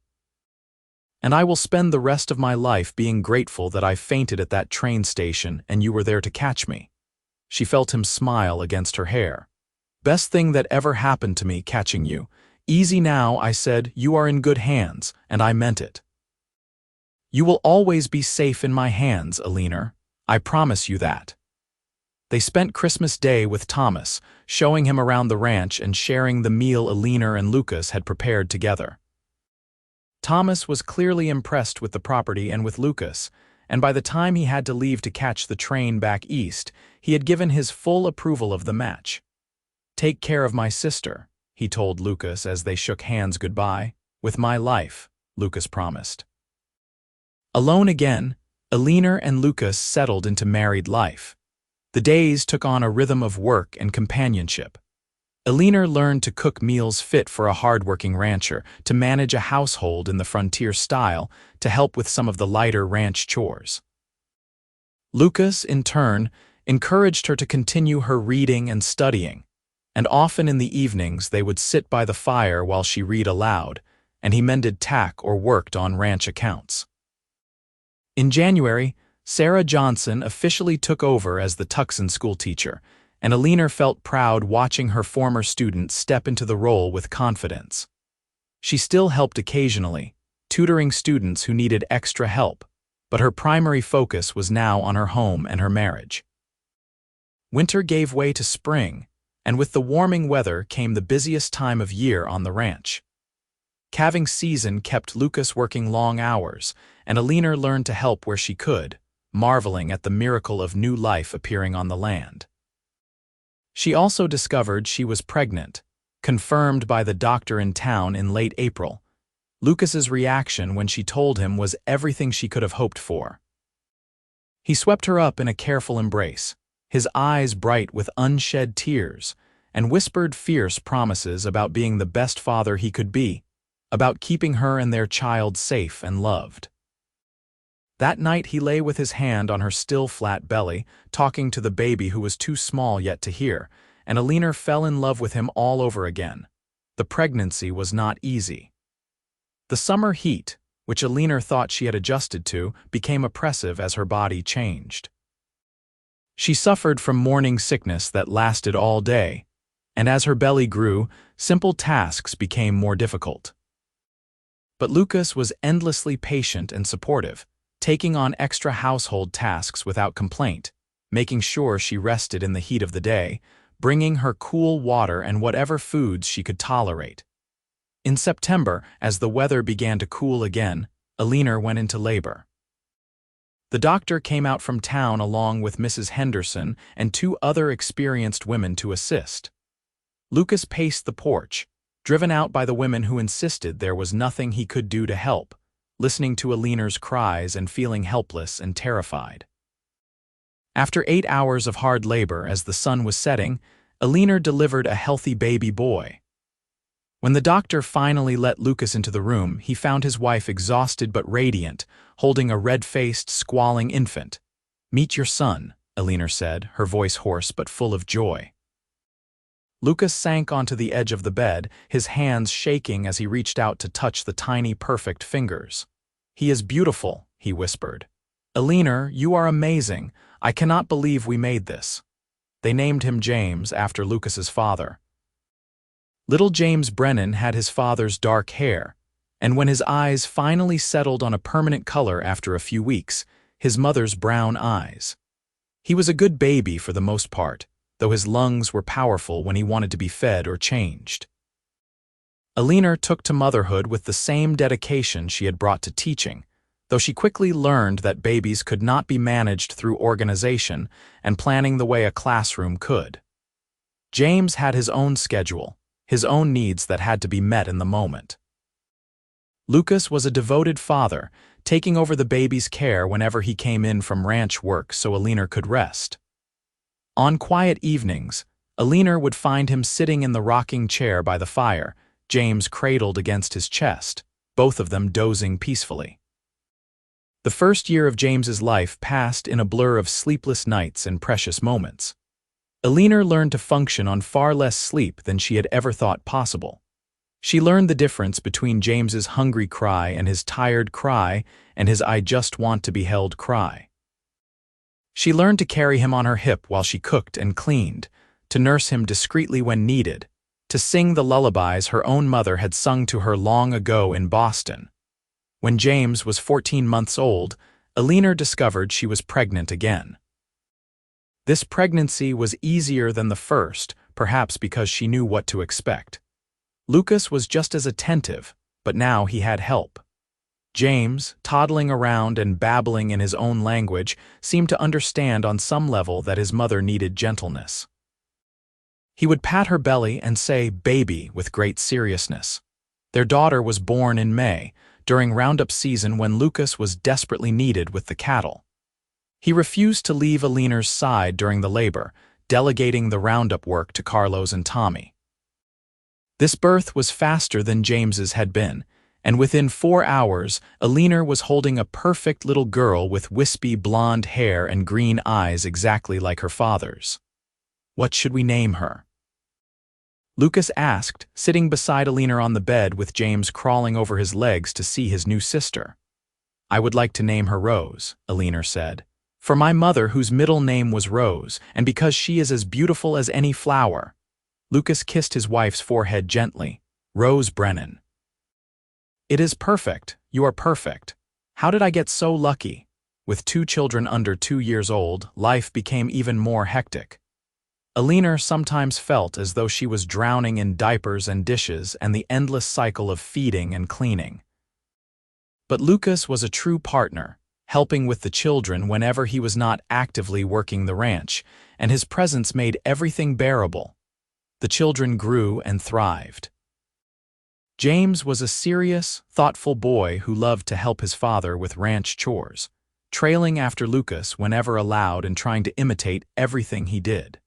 And I will spend the rest of my life being grateful that I fainted at that train station and you were there to catch me." She felt him smile against her hair. "Best thing that ever happened to me, catching you. Easy now," I said. "You are in good hands," and I meant it. "You will always be safe in my hands, Eleanor. I promise you that." They spent Christmas Day with Thomas, showing him around the ranch and sharing the meal Eleanor and Lucas had prepared together. Thomas was clearly impressed with the property and with Lucas, and by the time he had to leave to catch the train back east, he had given his full approval of the match. "Take care of my sister," he told Lucas as they shook hands goodbye. "With my life," Lucas promised. Alone again, Eleanor and Lucas settled into married life. The days took on a rhythm of work and companionship. Eleanor learned to cook meals fit for a hard-working rancher, to manage a household in the frontier style, to help with some of the lighter ranch chores. Lucas, in turn, encouraged her to continue her reading and studying, and often in the evenings they would sit by the fire while she read aloud, and he mended tack or worked on ranch accounts. In January, Sarah Johnson officially took over as the Tucson schoolteacher, and Eleanor felt proud watching her former student step into the role with confidence. She still helped occasionally, tutoring students who needed extra help, but her primary focus was now on her home and her marriage. Winter gave way to spring, and with the warming weather came the busiest time of year on the ranch. Calving season kept Lucas working long hours, and Eleanor learned to help where she could, marveling at the miracle of new life appearing on the land. She also discovered she was pregnant, confirmed by the doctor in town in late April. Lucas's reaction when she told him was everything she could have hoped for. He swept her up in a careful embrace, his eyes bright with unshed tears, and whispered fierce promises about being the best father he could be, about keeping her and their child safe and loved. That night he lay with his hand on her still flat belly, talking to the baby who was too small yet to hear, and Eleanor fell in love with him all over again. The pregnancy was not easy. The summer heat, which Eleanor thought she had adjusted to, became oppressive as her body changed. She suffered from morning sickness that lasted all day, and as her belly grew, simple tasks became more difficult. But Lucas was endlessly patient and supportive, taking on extra household tasks without complaint, making sure she rested in the heat of the day, bringing her cool water and whatever foods she could tolerate. In September, as the weather began to cool again, Eleanor went into labor. The doctor came out from town along with Mrs. Henderson and two other experienced women to assist. Lucas paced the porch, driven out by the women who insisted there was nothing he could do to help, listening to Eleanor's cries and feeling helpless and terrified. After 8 hours of hard labor as the sun was setting, Eleanor delivered a healthy baby boy. When the doctor finally let Lucas into the room, he found his wife exhausted but radiant, holding a red-faced, squalling infant. "Meet your son," Eleanor said, her voice hoarse but full of joy. Lucas sank onto the edge of the bed, his hands shaking as he reached out to touch the tiny, perfect fingers. "He is beautiful," he whispered. "Eleanor, you are amazing. I cannot believe we made this." They named him James after Lucas's father. Little James Brennan had his father's dark hair, and when his eyes finally settled on a permanent color after a few weeks, his mother's brown eyes. He was a good baby for the most part, though his lungs were powerful when he wanted to be fed or changed. Eleanor took to motherhood with the same dedication she had brought to teaching, though she quickly learned that babies could not be managed through organization and planning the way a classroom could. James had his own schedule, his own needs that had to be met in the moment. Lucas was a devoted father, taking over the baby's care whenever he came in from ranch work so Eleanor could rest. On quiet evenings, Eleanor would find him sitting in the rocking chair by the fire, James cradled against his chest, both of them dozing peacefully. The first year of James's life passed in a blur of sleepless nights and precious moments. Eleanor learned to function on far less sleep than she had ever thought possible. She learned the difference between James's hungry cry and his tired cry and his "I just want to be held" cry. She learned to carry him on her hip while she cooked and cleaned, to nurse him discreetly when needed, to sing the lullabies her own mother had sung to her long ago in Boston. When James was 14 months old, Eleanor discovered she was pregnant again. This pregnancy was easier than the first, perhaps because she knew what to expect. Lucas was just as attentive, but now he had help. James, toddling around and babbling in his own language, seemed to understand on some level that his mother needed gentleness. He would pat her belly and say "baby" with great seriousness. Their daughter was born in May, during roundup season when Lucas was desperately needed with the cattle. He refused to leave Eleanor's side during the labor, delegating the roundup work to Carlos and Tommy. This birth was faster than James's had been, and within 4 hours, Eleanor was holding a perfect little girl with wispy blonde hair and green eyes exactly like her father's. "What should we name her?" Lucas asked, sitting beside Eleanor on the bed with James crawling over his legs to see his new sister. "I would like to name her Rose," Eleanor said. "For my mother whose middle name was Rose, and because she is as beautiful as any flower." Lucas kissed his wife's forehead gently. "Rose Brennan." "It is perfect. You are perfect. How did I get so lucky?" With 2 children under 2 years old, life became even more hectic. Eleanor sometimes felt as though she was drowning in diapers and dishes and the endless cycle of feeding and cleaning. But Lucas was a true partner, helping with the children whenever he was not actively working the ranch, and his presence made everything bearable. The children grew and thrived. James was a serious, thoughtful boy who loved to help his father with ranch chores, trailing after Lucas whenever allowed and trying to imitate everything he did.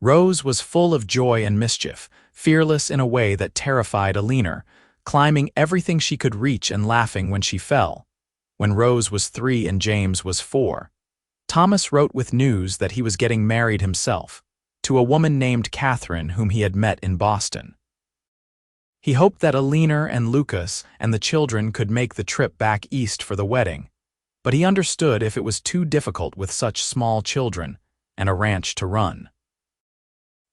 Rose was full of joy and mischief, fearless in a way that terrified Eleanor, climbing everything she could reach and laughing when she fell. When Rose was 3 and James was 4, Thomas wrote with news that he was getting married himself, to a woman named Catherine whom he had met in Boston. He hoped that Eleanor and Lucas and the children could make the trip back east for the wedding, but he understood if it was too difficult with such small children and a ranch to run.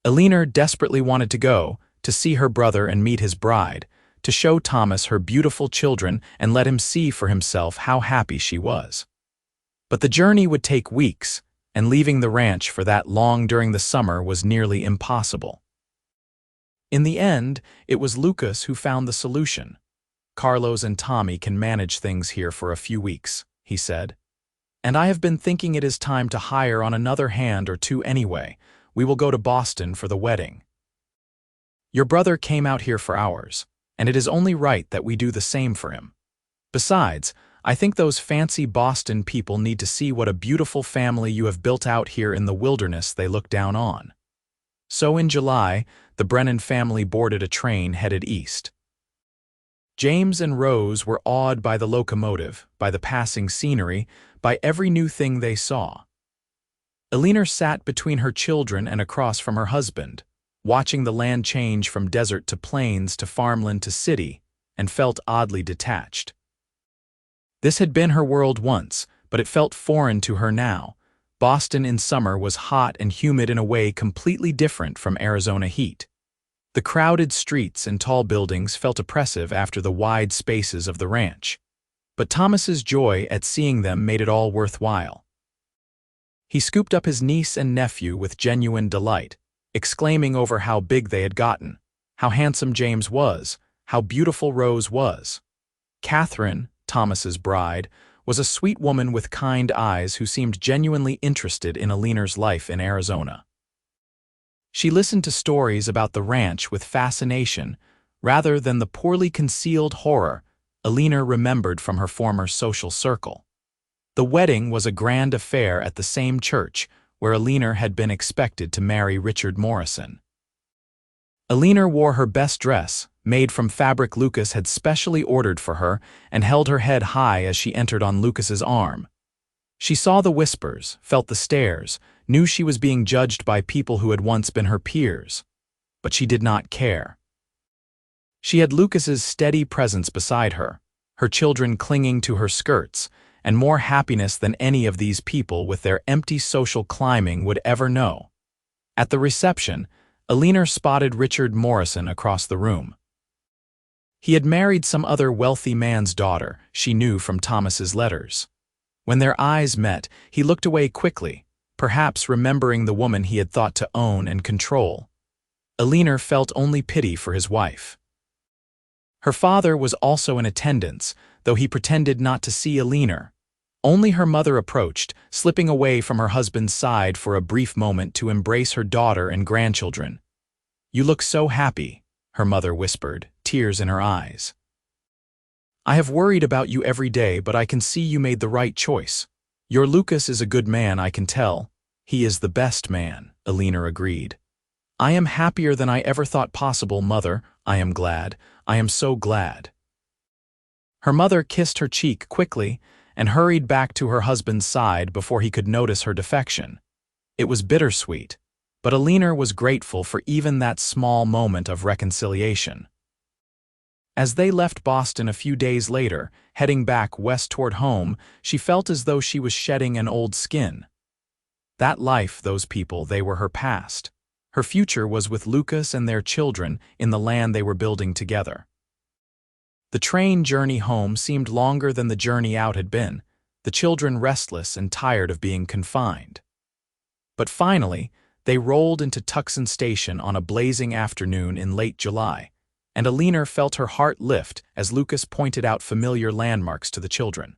Eleanor desperately wanted to go, to see her brother and meet his bride, to show Thomas her beautiful children and let him see for himself how happy she was. But the journey would take weeks, and leaving the ranch for that long during the summer was nearly impossible. In the end, it was Lucas who found the solution. "Carlos and Tommy can manage things here for a few weeks," he said. And I have been thinking it is time to hire on another hand or two anyway. We will go to Boston for the wedding. Your brother came out here for ours, and it is only right that we do the same for him. Besides, I think those fancy Boston people need to see what a beautiful family you have built out here in the wilderness they look down on. So in July, the Brennan family boarded a train headed east. James and Rose were awed by the locomotive, by the passing scenery, by every new thing they saw. Eleanor sat between her children and across from her husband, watching the land change from desert to plains to farmland to city, and felt oddly detached. This had been her world once, but it felt foreign to her now. Boston in summer was hot and humid in a way completely different from Arizona heat. The crowded streets and tall buildings felt oppressive after the wide spaces of the ranch. But Thomas's joy at seeing them made it all worthwhile. He scooped up his niece and nephew with genuine delight, exclaiming over how big they had gotten, how handsome James was, how beautiful Rose was. Catherine, Thomas's bride, was a sweet woman with kind eyes who seemed genuinely interested in Eleanor's life in Arizona. She listened to stories about the ranch with fascination, rather than the poorly concealed horror Eleanor remembered from her former social circle. The wedding was a grand affair at the same church where Eleanor had been expected to marry Richard Morrison. Eleanor wore her best dress, made from fabric Lucas had specially ordered for her, and held her head high as she entered on Lucas's arm. She saw the whispers, felt the stares, knew she was being judged by people who had once been her peers. But she did not care. She had Lucas's steady presence beside her, her children clinging to her skirts, and more happiness than any of these people with their empty social climbing would ever know. At the reception, Eleanor spotted Richard Morrison across the room. He had married some other wealthy man's daughter, she knew from Thomas's letters. When their eyes met, he looked away quickly, perhaps remembering the woman he had thought to own and control. Eleanor felt only pity for his wife. Her father was also in attendance, though he pretended not to see Eleanor. Only her mother approached, slipping away from her husband's side for a brief moment to embrace her daughter and grandchildren. "You look so happy," her mother whispered, tears in her eyes. "I have worried about you every day, but I can see you made the right choice. Your Lucas is a good man, I can tell." "He is the best man," Eleanor agreed. "I am happier than I ever thought possible, Mother. I am glad. I am so glad." Her mother kissed her cheek quickly and hurried back to her husband's side before he could notice her defection. It was bittersweet, but Eleanor was grateful for even that small moment of reconciliation. As they left Boston a few days later, heading back west toward home, she felt as though she was shedding an old skin. That life, those people, they were her past. Her future was with Lucas and their children in the land they were building together. The train journey home seemed longer than the journey out had been, the children restless and tired of being confined. But finally, they rolled into Tucson station on a blazing afternoon in late July, and Eleanor felt her heart lift as Lucas pointed out familiar landmarks to the children.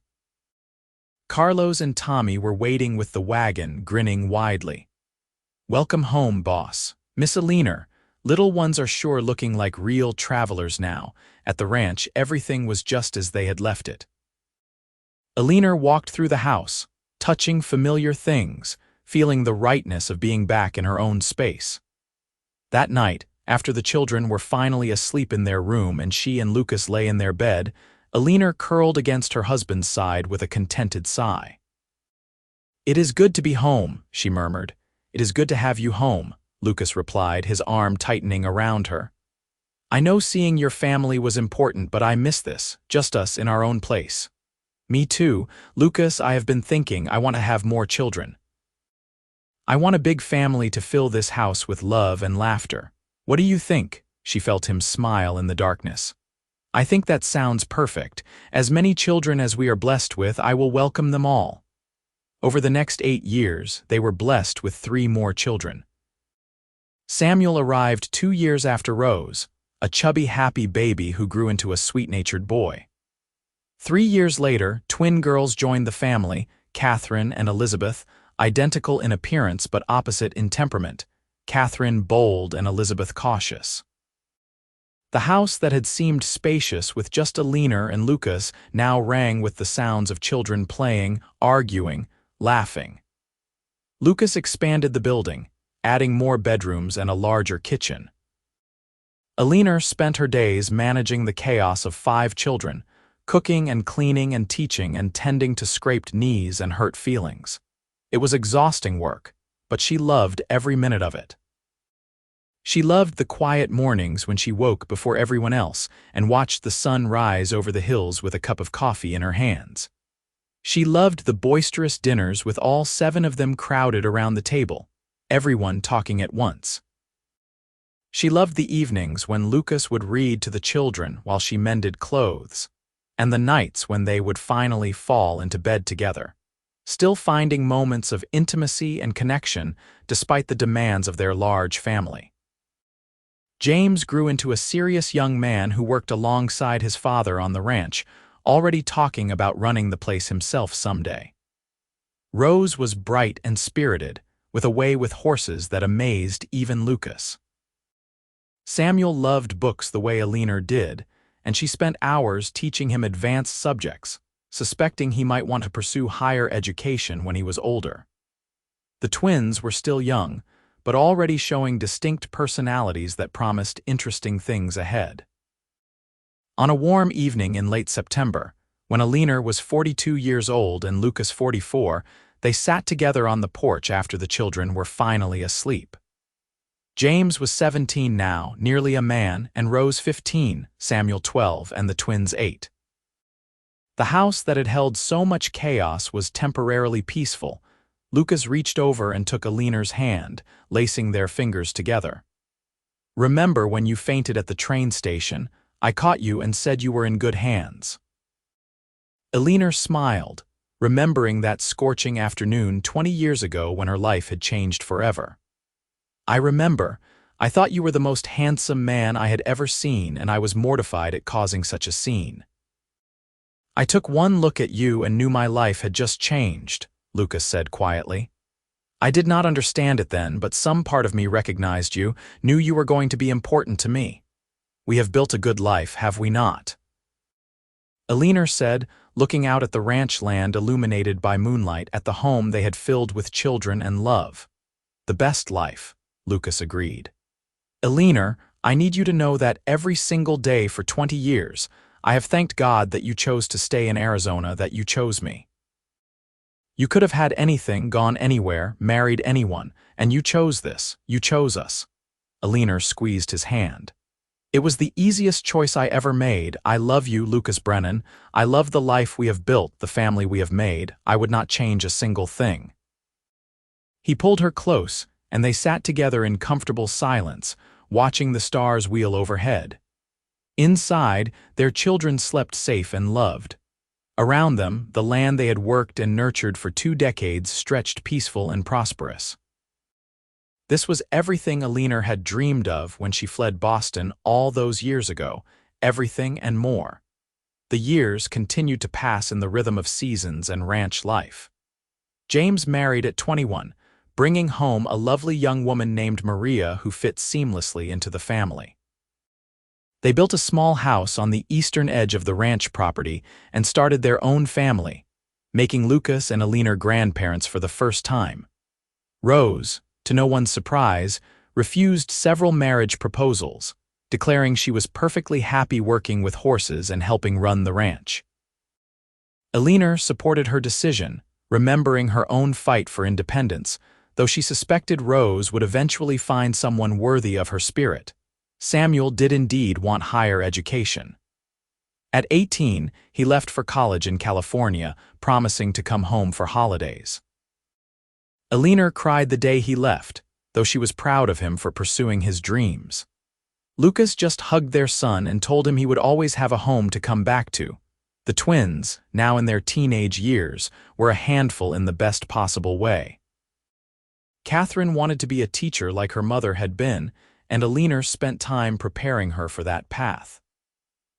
Carlos and Tommy were waiting with the wagon, grinning widely. "Welcome home, boss. Miss Eleanor. Little ones are sure looking like real travelers now." At the ranch, everything was just as they had left it. Eleanor walked through the house, touching familiar things, feeling the rightness of being back in her own space. That night, after the children were finally asleep in their room and she and Lucas lay in their bed, Eleanor curled against her husband's side with a contented sigh. "It is good to be home," she murmured. "It is good to have you home," Lucas replied, his arm tightening around her. "I know seeing your family was important, but I miss this, just us in our own place." "Me too. Lucas, I have been thinking I want to have more children. I want a big family to fill this house with love and laughter. What do you think?" She felt him smile in the darkness. "I think that sounds perfect. As many children as we are blessed with, I will welcome them all." Over the next 8 years, they were blessed with 3 more children. Samuel arrived 2 years after Rose, a chubby, happy baby who grew into a sweet-natured boy. 3 years later, twin girls joined the family, Catherine and Elizabeth, identical in appearance but opposite in temperament, Catherine bold and Elizabeth cautious. The house that had seemed spacious with just Eleanor and Lucas now rang with the sounds of children playing, arguing, laughing. Lucas expanded the building, adding more bedrooms and a larger kitchen. Eleanor spent her days managing the chaos of 5 children, cooking and cleaning and teaching and tending to scraped knees and hurt feelings. It was exhausting work, but she loved every minute of it. She loved the quiet mornings when she woke before everyone else and watched the sun rise over the hills with a cup of coffee in her hands. She loved the boisterous dinners with all 7 of them crowded around the table, everyone talking at once. She loved the evenings when Lucas would read to the children while she mended clothes, and the nights when they would finally fall into bed together, still finding moments of intimacy and connection despite the demands of their large family. James grew into a serious young man who worked alongside his father on the ranch, already talking about running the place himself someday. Rose was bright and spirited, with a way with horses that amazed even Lucas. Samuel loved books the way Eleanor did, and she spent hours teaching him advanced subjects, suspecting he might want to pursue higher education when he was older. The twins were still young, but already showing distinct personalities that promised interesting things ahead. On a warm evening in late September, when Eleanor was 42 years old and Lucas 44, they sat together on the porch after the children were finally asleep. James was 17 now, nearly a man, and Rose 15, Samuel 12, and the twins 8. The house that had held so much chaos was temporarily peaceful. Lucas reached over and took Eleanor's hand, lacing their fingers together. "Remember when you fainted at the train station? I caught you and said you were in good hands." Eleanor smiled, remembering that scorching afternoon 20 years ago when her life had changed forever. "I remember. I thought you were the most handsome man I had ever seen, and I was mortified at causing such a scene." "I took one look at you and knew my life had just changed," Lucas said quietly. "I did not understand it then, but some part of me recognized you, knew you were going to be important to me. We have built a good life, have we not?" Eleanor said, looking out at the ranch land illuminated by moonlight at the home they had filled with children and love. "The best life," Lucas agreed. "Eleanor, I need you to know that every single day for 20 years, I have thanked God that you chose to stay in Arizona, that you chose me. You could have had anything, gone anywhere, married anyone, and you chose this, you chose us." Eleanor squeezed his hand. "It was the easiest choice I ever made. I love you, Lucas Brennan. I love the life we have built, the family we have made. I would not change a single thing." He pulled her close, and they sat together in comfortable silence, watching the stars wheel overhead. Inside, their children slept safe and loved. Around them, the land they had worked and nurtured for 2 decades stretched peaceful and prosperous. This was everything Eleanor had dreamed of when she fled Boston all those years ago, everything and more. The years continued to pass in the rhythm of seasons and ranch life. James married at 21, bringing home a lovely young woman named Maria who fit seamlessly into the family. They built a small house on the eastern edge of the ranch property and started their own family, making Lucas and Eleanor grandparents for the first time. Rose, to no one's surprise, refused several marriage proposals, declaring she was perfectly happy working with horses and helping run the ranch. Eleanor supported her decision, remembering her own fight for independence, though she suspected Rose would eventually find someone worthy of her spirit. Samuel did indeed want higher education. At 18, he left for college in California, promising to come home for holidays. Eleanor cried the day he left, though she was proud of him for pursuing his dreams. Lucas just hugged their son and told him he would always have a home to come back to. The twins, now in their teenage years, were a handful in the best possible way. Catherine wanted to be a teacher like her mother had been, and Eleanor spent time preparing her for that path.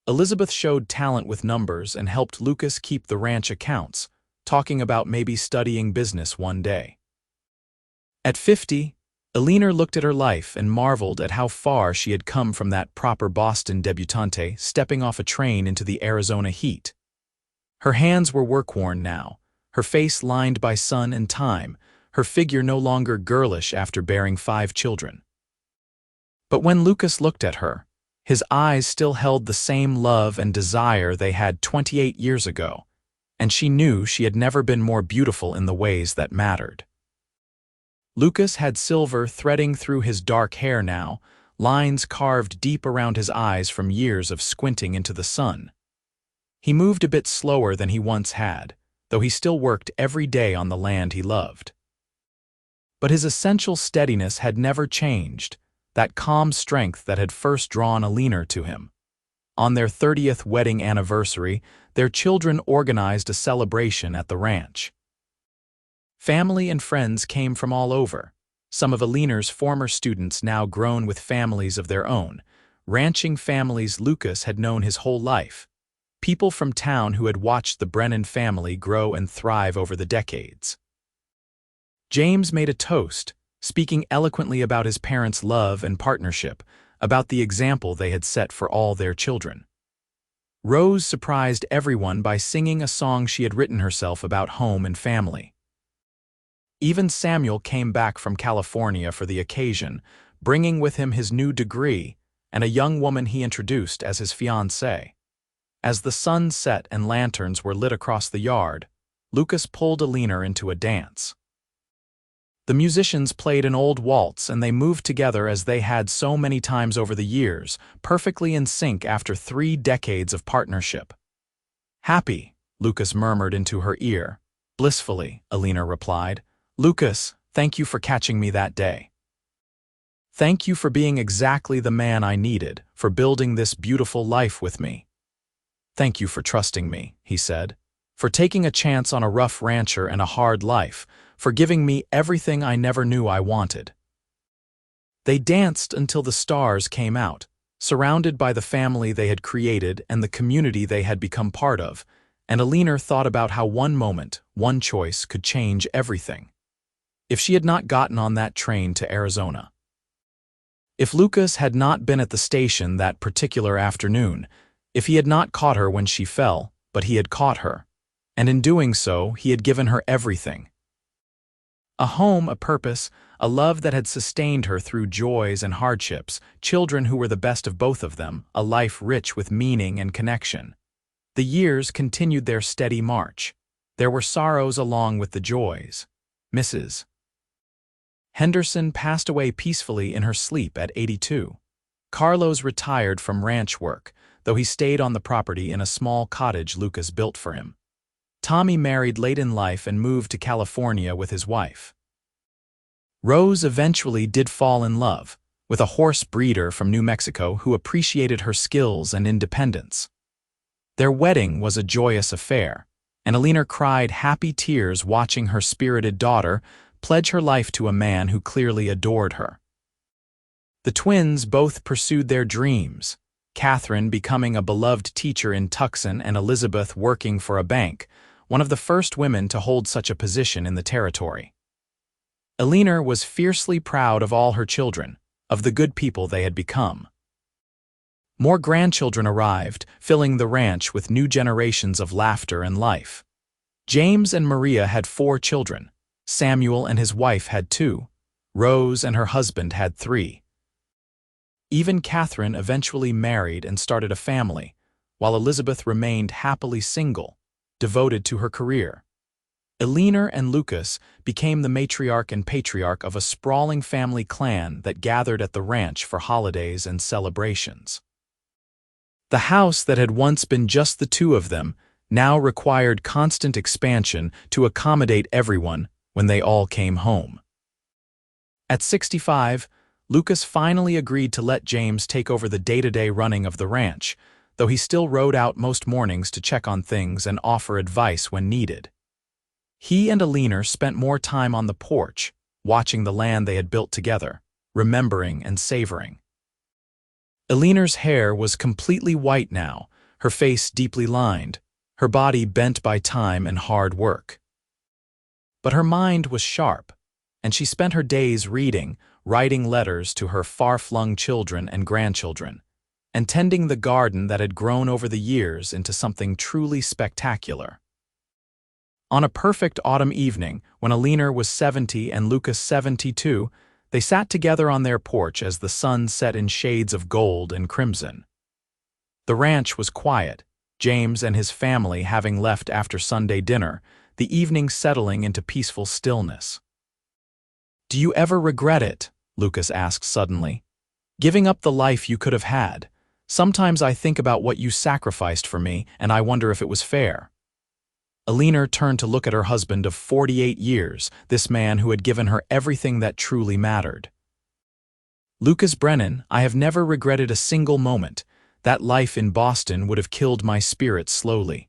Elizabeth showed talent with numbers and helped Lucas keep the ranch accounts, talking about maybe studying business one day. At 50, Eleanor looked at her life and marveled at how far she had come from that proper Boston debutante stepping off a train into the Arizona heat. Her hands were work-worn now, her face lined by sun and time, her figure no longer girlish after bearing 5 children. But when Lucas looked at her, his eyes still held the same love and desire they had 28 years ago, and she knew she had never been more beautiful in the ways that mattered. Lucas had silver threading through his dark hair now, lines carved deep around his eyes from years of squinting into the sun. He moved a bit slower than he once had, though he still worked every day on the land he loved. But his essential steadiness had never changed, that calm strength that had first drawn Eleanor to him. On their 30th wedding anniversary, their children organized a celebration at the ranch. Family and friends came from all over, some of Eleanor's former students now grown with families of their own, ranching families Lucas had known his whole life, people from town who had watched the Brennan family grow and thrive over the decades. James made a toast, speaking eloquently about his parents' love and partnership, about the example they had set for all their children. Rose surprised everyone by singing a song she had written herself about home and family. Even Samuel came back from California for the occasion, bringing with him his new degree and a young woman he introduced as his fiancée. As the sun set and lanterns were lit across the yard, Lucas pulled Eleanor into a dance. The musicians played an old waltz and they moved together as they had so many times over the years, perfectly in sync after 3 decades of partnership. "Happy," Lucas murmured into her ear. "Blissfully," Eleanor replied. "Lucas, thank you for catching me that day. Thank you for being exactly the man I needed, for building this beautiful life with me. Thank you for trusting me," he said, "for taking a chance on a rough rancher and a hard life, for giving me everything I never knew I wanted." They danced until the stars came out, surrounded by the family they had created and the community they had become part of, and Eleanor thought about how one moment, one choice could change everything. If she had not gotten on that train to Arizona. If Lucas had not been at the station that particular afternoon, if he had not caught her when she fell, but he had caught her, and in doing so, he had given her everything. A home, a purpose, a love that had sustained her through joys and hardships, children who were the best of both of them, a life rich with meaning and connection. The years continued their steady march. There were sorrows along with the joys. Mrs. Henderson passed away peacefully in her sleep at 82. Carlos retired from ranch work, though he stayed on the property in a small cottage Lucas built for him. Tommy married late in life and moved to California with his wife. Rose eventually did fall in love with a horse breeder from New Mexico who appreciated her skills and independence. Their wedding was a joyous affair, and Eleanor cried happy tears watching her spirited daughter pledge her life to a man who clearly adored her. The twins both pursued their dreams, Catherine becoming a beloved teacher in Tucson and Elizabeth working for a bank, one of the first women to hold such a position in the territory. Eleanor was fiercely proud of all her children, of the good people they had become. More grandchildren arrived, filling the ranch with new generations of laughter and life. James and Maria had 4 children. Samuel and his wife had 2. Rose and her husband had 3. Even Catherine eventually married and started a family, while Elizabeth remained happily single, devoted to her career. Eleanor and Lucas became the matriarch and patriarch of a sprawling family clan that gathered at the ranch for holidays and celebrations. The house that had once been just the 2 of them now required constant expansion to accommodate everyone when they all came home. At 65, Lucas finally agreed to let James take over the day-to-day running of the ranch, though he still rode out most mornings to check on things and offer advice when needed. He and Eleanor spent more time on the porch, watching the land they had built together, remembering and savoring. Eleanor's hair was completely white now, her face deeply lined, her body bent by time and hard work. But her mind was sharp, and she spent her days reading, writing letters to her far-flung children and grandchildren, and tending the garden that had grown over the years into something truly spectacular. On a perfect autumn evening, when Eleanor was 70 and Lucas 72, they sat together on their porch as the sun set in shades of gold and crimson. The ranch was quiet, James and his family having left after Sunday dinner, the evening settling into peaceful stillness. "Do you ever regret it?" Lucas asked suddenly. "Giving up the life you could have had. Sometimes I think about what you sacrificed for me, and I wonder if it was fair." Eleanor turned to look at her husband of 48 years, this man who had given her everything that truly mattered. "Lucas Brennan, I have never regretted a single moment. That life in Boston would have killed my spirit slowly.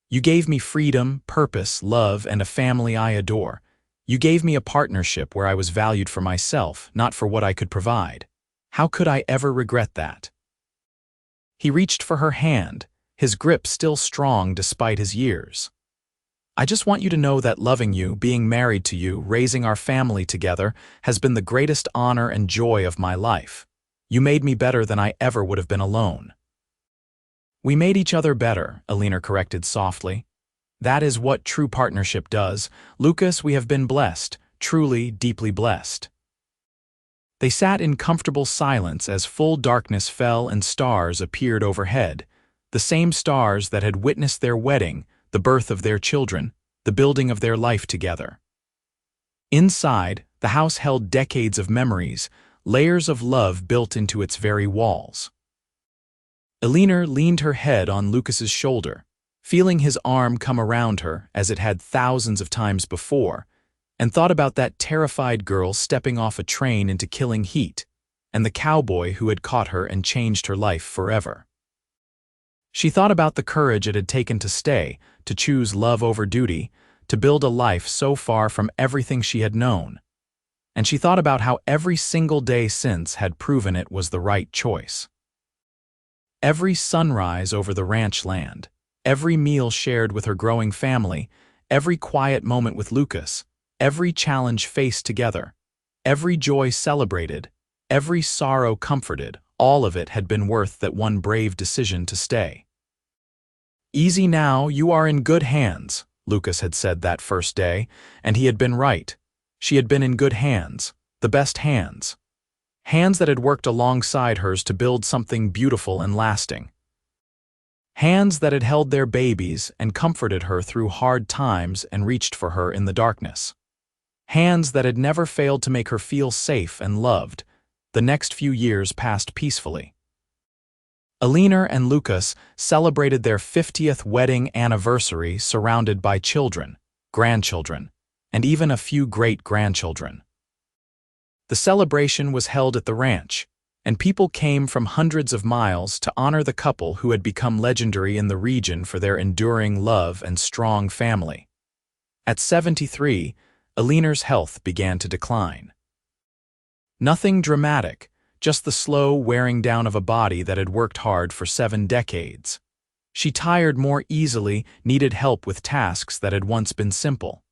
You gave me freedom, purpose, love, and a family I adore. You gave me a partnership where I was valued for myself, not for what I could provide. How could I ever regret that?" He reached for her hand, his grip still strong despite his years. "I just want you to know that loving you, being married to you, raising our family together, has been the greatest honor and joy of my life. You made me better than I ever would have been alone." "We made each other better," Eleanor corrected softly. "That is what true partnership does. Lucas, we have been blessed, truly, deeply blessed." They sat in comfortable silence as full darkness fell and stars appeared overhead, the same stars that had witnessed their wedding, the birth of their children, the building of their life together. Inside, the house held decades of memories, layers of love built into its very walls. Eleanor leaned her head on Lucas's shoulder, feeling his arm come around her as it had thousands of times before, and thought about that terrified girl stepping off a train into killing heat, and the cowboy who had caught her and changed her life forever. She thought about the courage it had taken to stay, to choose love over duty, to build a life so far from everything she had known. And she thought about how every single day since had proven it was the right choice. Every sunrise over the ranch land, every meal shared with her growing family, every quiet moment with Lucas, every challenge faced together, every joy celebrated, every sorrow comforted, all of it had been worth that one brave decision to stay. "Easy now, you are in good hands," Lucas had said that first day, and he had been right. She had been in good hands, the best hands. Hands that had worked alongside hers to build something beautiful and lasting. Hands that had held their babies and comforted her through hard times and reached for her in the darkness. Hands that had never failed to make her feel safe and loved. The next few years passed peacefully. Eleanor and Lucas celebrated their 50th wedding anniversary surrounded by children, grandchildren, and even a few great-grandchildren. The celebration was held at the ranch, and people came from hundreds of miles to honor the couple who had become legendary in the region for their enduring love and strong family. At 73, Eleanor's health began to decline. Nothing dramatic, just the slow wearing down of a body that had worked hard for 7 decades. She tired more easily, needed help with tasks that had once been simple.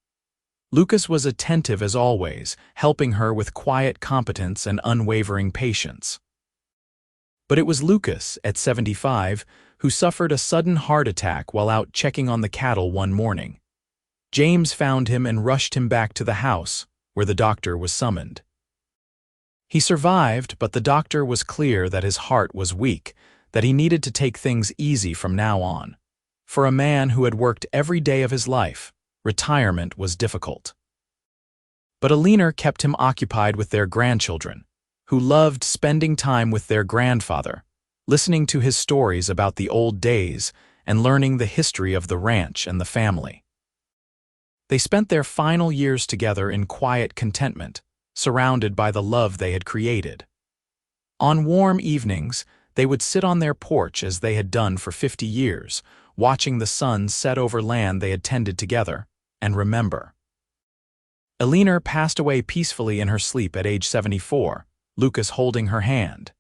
Lucas was attentive as always, helping her with quiet competence and unwavering patience. But it was Lucas, at 75, who suffered a sudden heart attack while out checking on the cattle one morning. James found him and rushed him back to the house, where the doctor was summoned. He survived, but the doctor was clear that his heart was weak, that he needed to take things easy from now on. For a man who had worked every day of his life, retirement was difficult. But Eleanor kept him occupied with their grandchildren, who loved spending time with their grandfather, listening to his stories about the old days and learning the history of the ranch and the family. They spent their final years together in quiet contentment, surrounded by the love they had created. On warm evenings, they would sit on their porch as they had done for 50 years, watching the sun set over land they had tended together, and remember. Eleanor passed away peacefully in her sleep at age 74, Lucas holding her hand.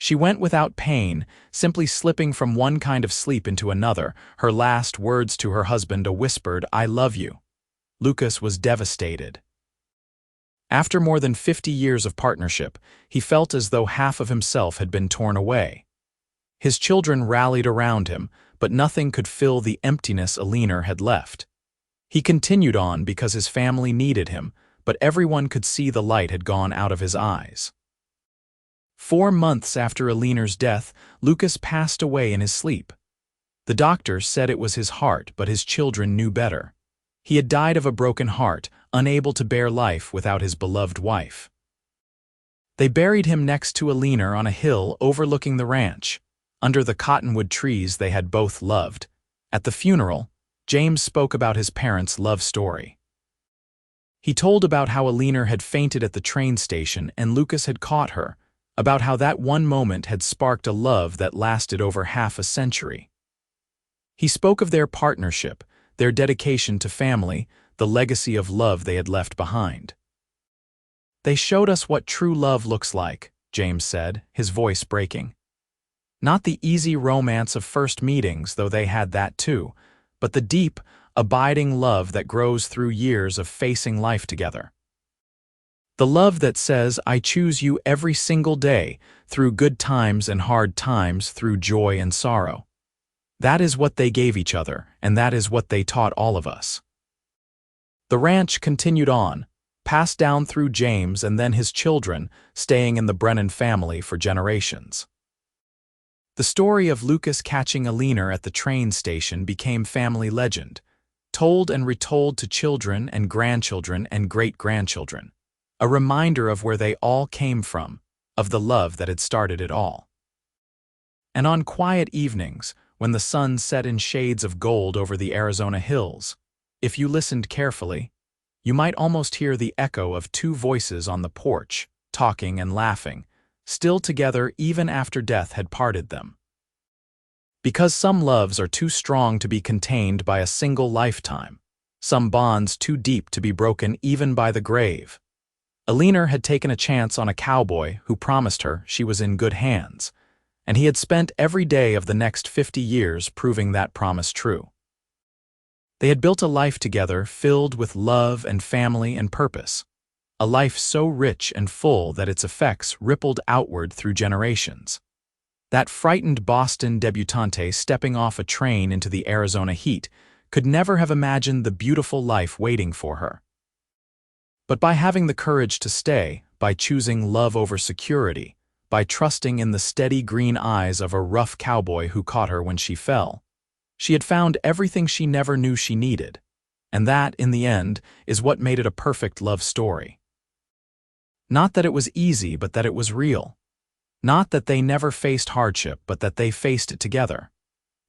She went without pain, simply slipping from one kind of sleep into another, her last words to her husband a whispered, "I love you." Lucas was devastated. After more than 50 years of partnership, he felt as though half of himself had been torn away. His children rallied around him, but nothing could fill the emptiness Eleanor had left. He continued on because his family needed him, but everyone could see the light had gone out of his eyes. 4 months after Eleanor's death, Lucas passed away in his sleep. The doctors said it was his heart, but his children knew better. He had died of a broken heart, unable to bear life without his beloved wife. They buried him next to Eleanor on a hill overlooking the ranch, under the cottonwood trees they had both loved. At the funeral, James spoke about his parents' love story. He told about how Eleanor had fainted at the train station and Lucas had caught her, about how that one moment had sparked a love that lasted over half a century. He spoke of their partnership, their dedication to family, the legacy of love they had left behind. "They showed us what true love looks like," James said, his voice breaking. "Not the easy romance of first meetings, though they had that too, but the deep, abiding love that grows through years of facing life together. The love that says, 'I choose you every single day, through good times and hard times, through joy and sorrow.' That is what they gave each other, and that is what they taught all of us." The ranch continued on, passed down through James and then his children, staying in the Brennan family for generations. The story of Lucas catching Eleanor at the train station became family legend, told and retold to children and grandchildren and great-grandchildren, a reminder of where they all came from, of the love that had started it all. And on quiet evenings, when the sun set in shades of gold over the Arizona hills, if you listened carefully, you might almost hear the echo of 2 voices on the porch, talking and laughing, still together even after death had parted them. Because some loves are too strong to be contained by a single lifetime, some bonds too deep to be broken even by the grave. Eleanor had taken a chance on a cowboy who promised her she was in good hands, and he had spent every day of the next 50 years proving that promise true. They had built a life together filled with love and family and purpose, a life so rich and full that its effects rippled outward through generations. That frightened Boston debutante stepping off a train into the Arizona heat could never have imagined the beautiful life waiting for her. But by having the courage to stay, by choosing love over security, by trusting in the steady green eyes of a rough cowboy who caught her when she fell, she had found everything she never knew she needed, and that, in the end, is what made it a perfect love story. Not that it was easy, but that it was real. Not that they never faced hardship, but that they faced it together.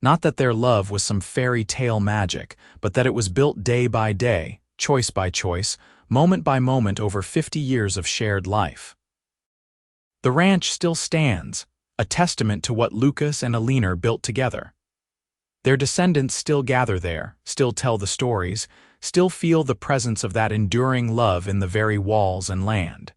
Not that their love was some fairy tale magic, but that it was built day by day, choice by choice, moment by moment over 50 years of shared life. The ranch still stands, a testament to what Lucas and Eleanor built together. Their descendants still gather there, still tell the stories, still feel the presence of that enduring love in the very walls and land.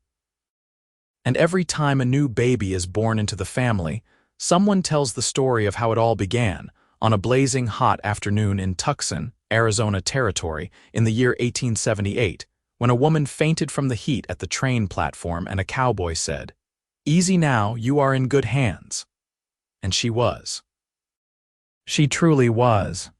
And every time a new baby is born into the family, someone tells the story of how it all began, on a blazing hot afternoon in Tucson, Arizona Territory, in the year 1878, when a woman fainted from the heat at the train platform and a cowboy said, "Easy now, you are in good hands." And she was. She truly was.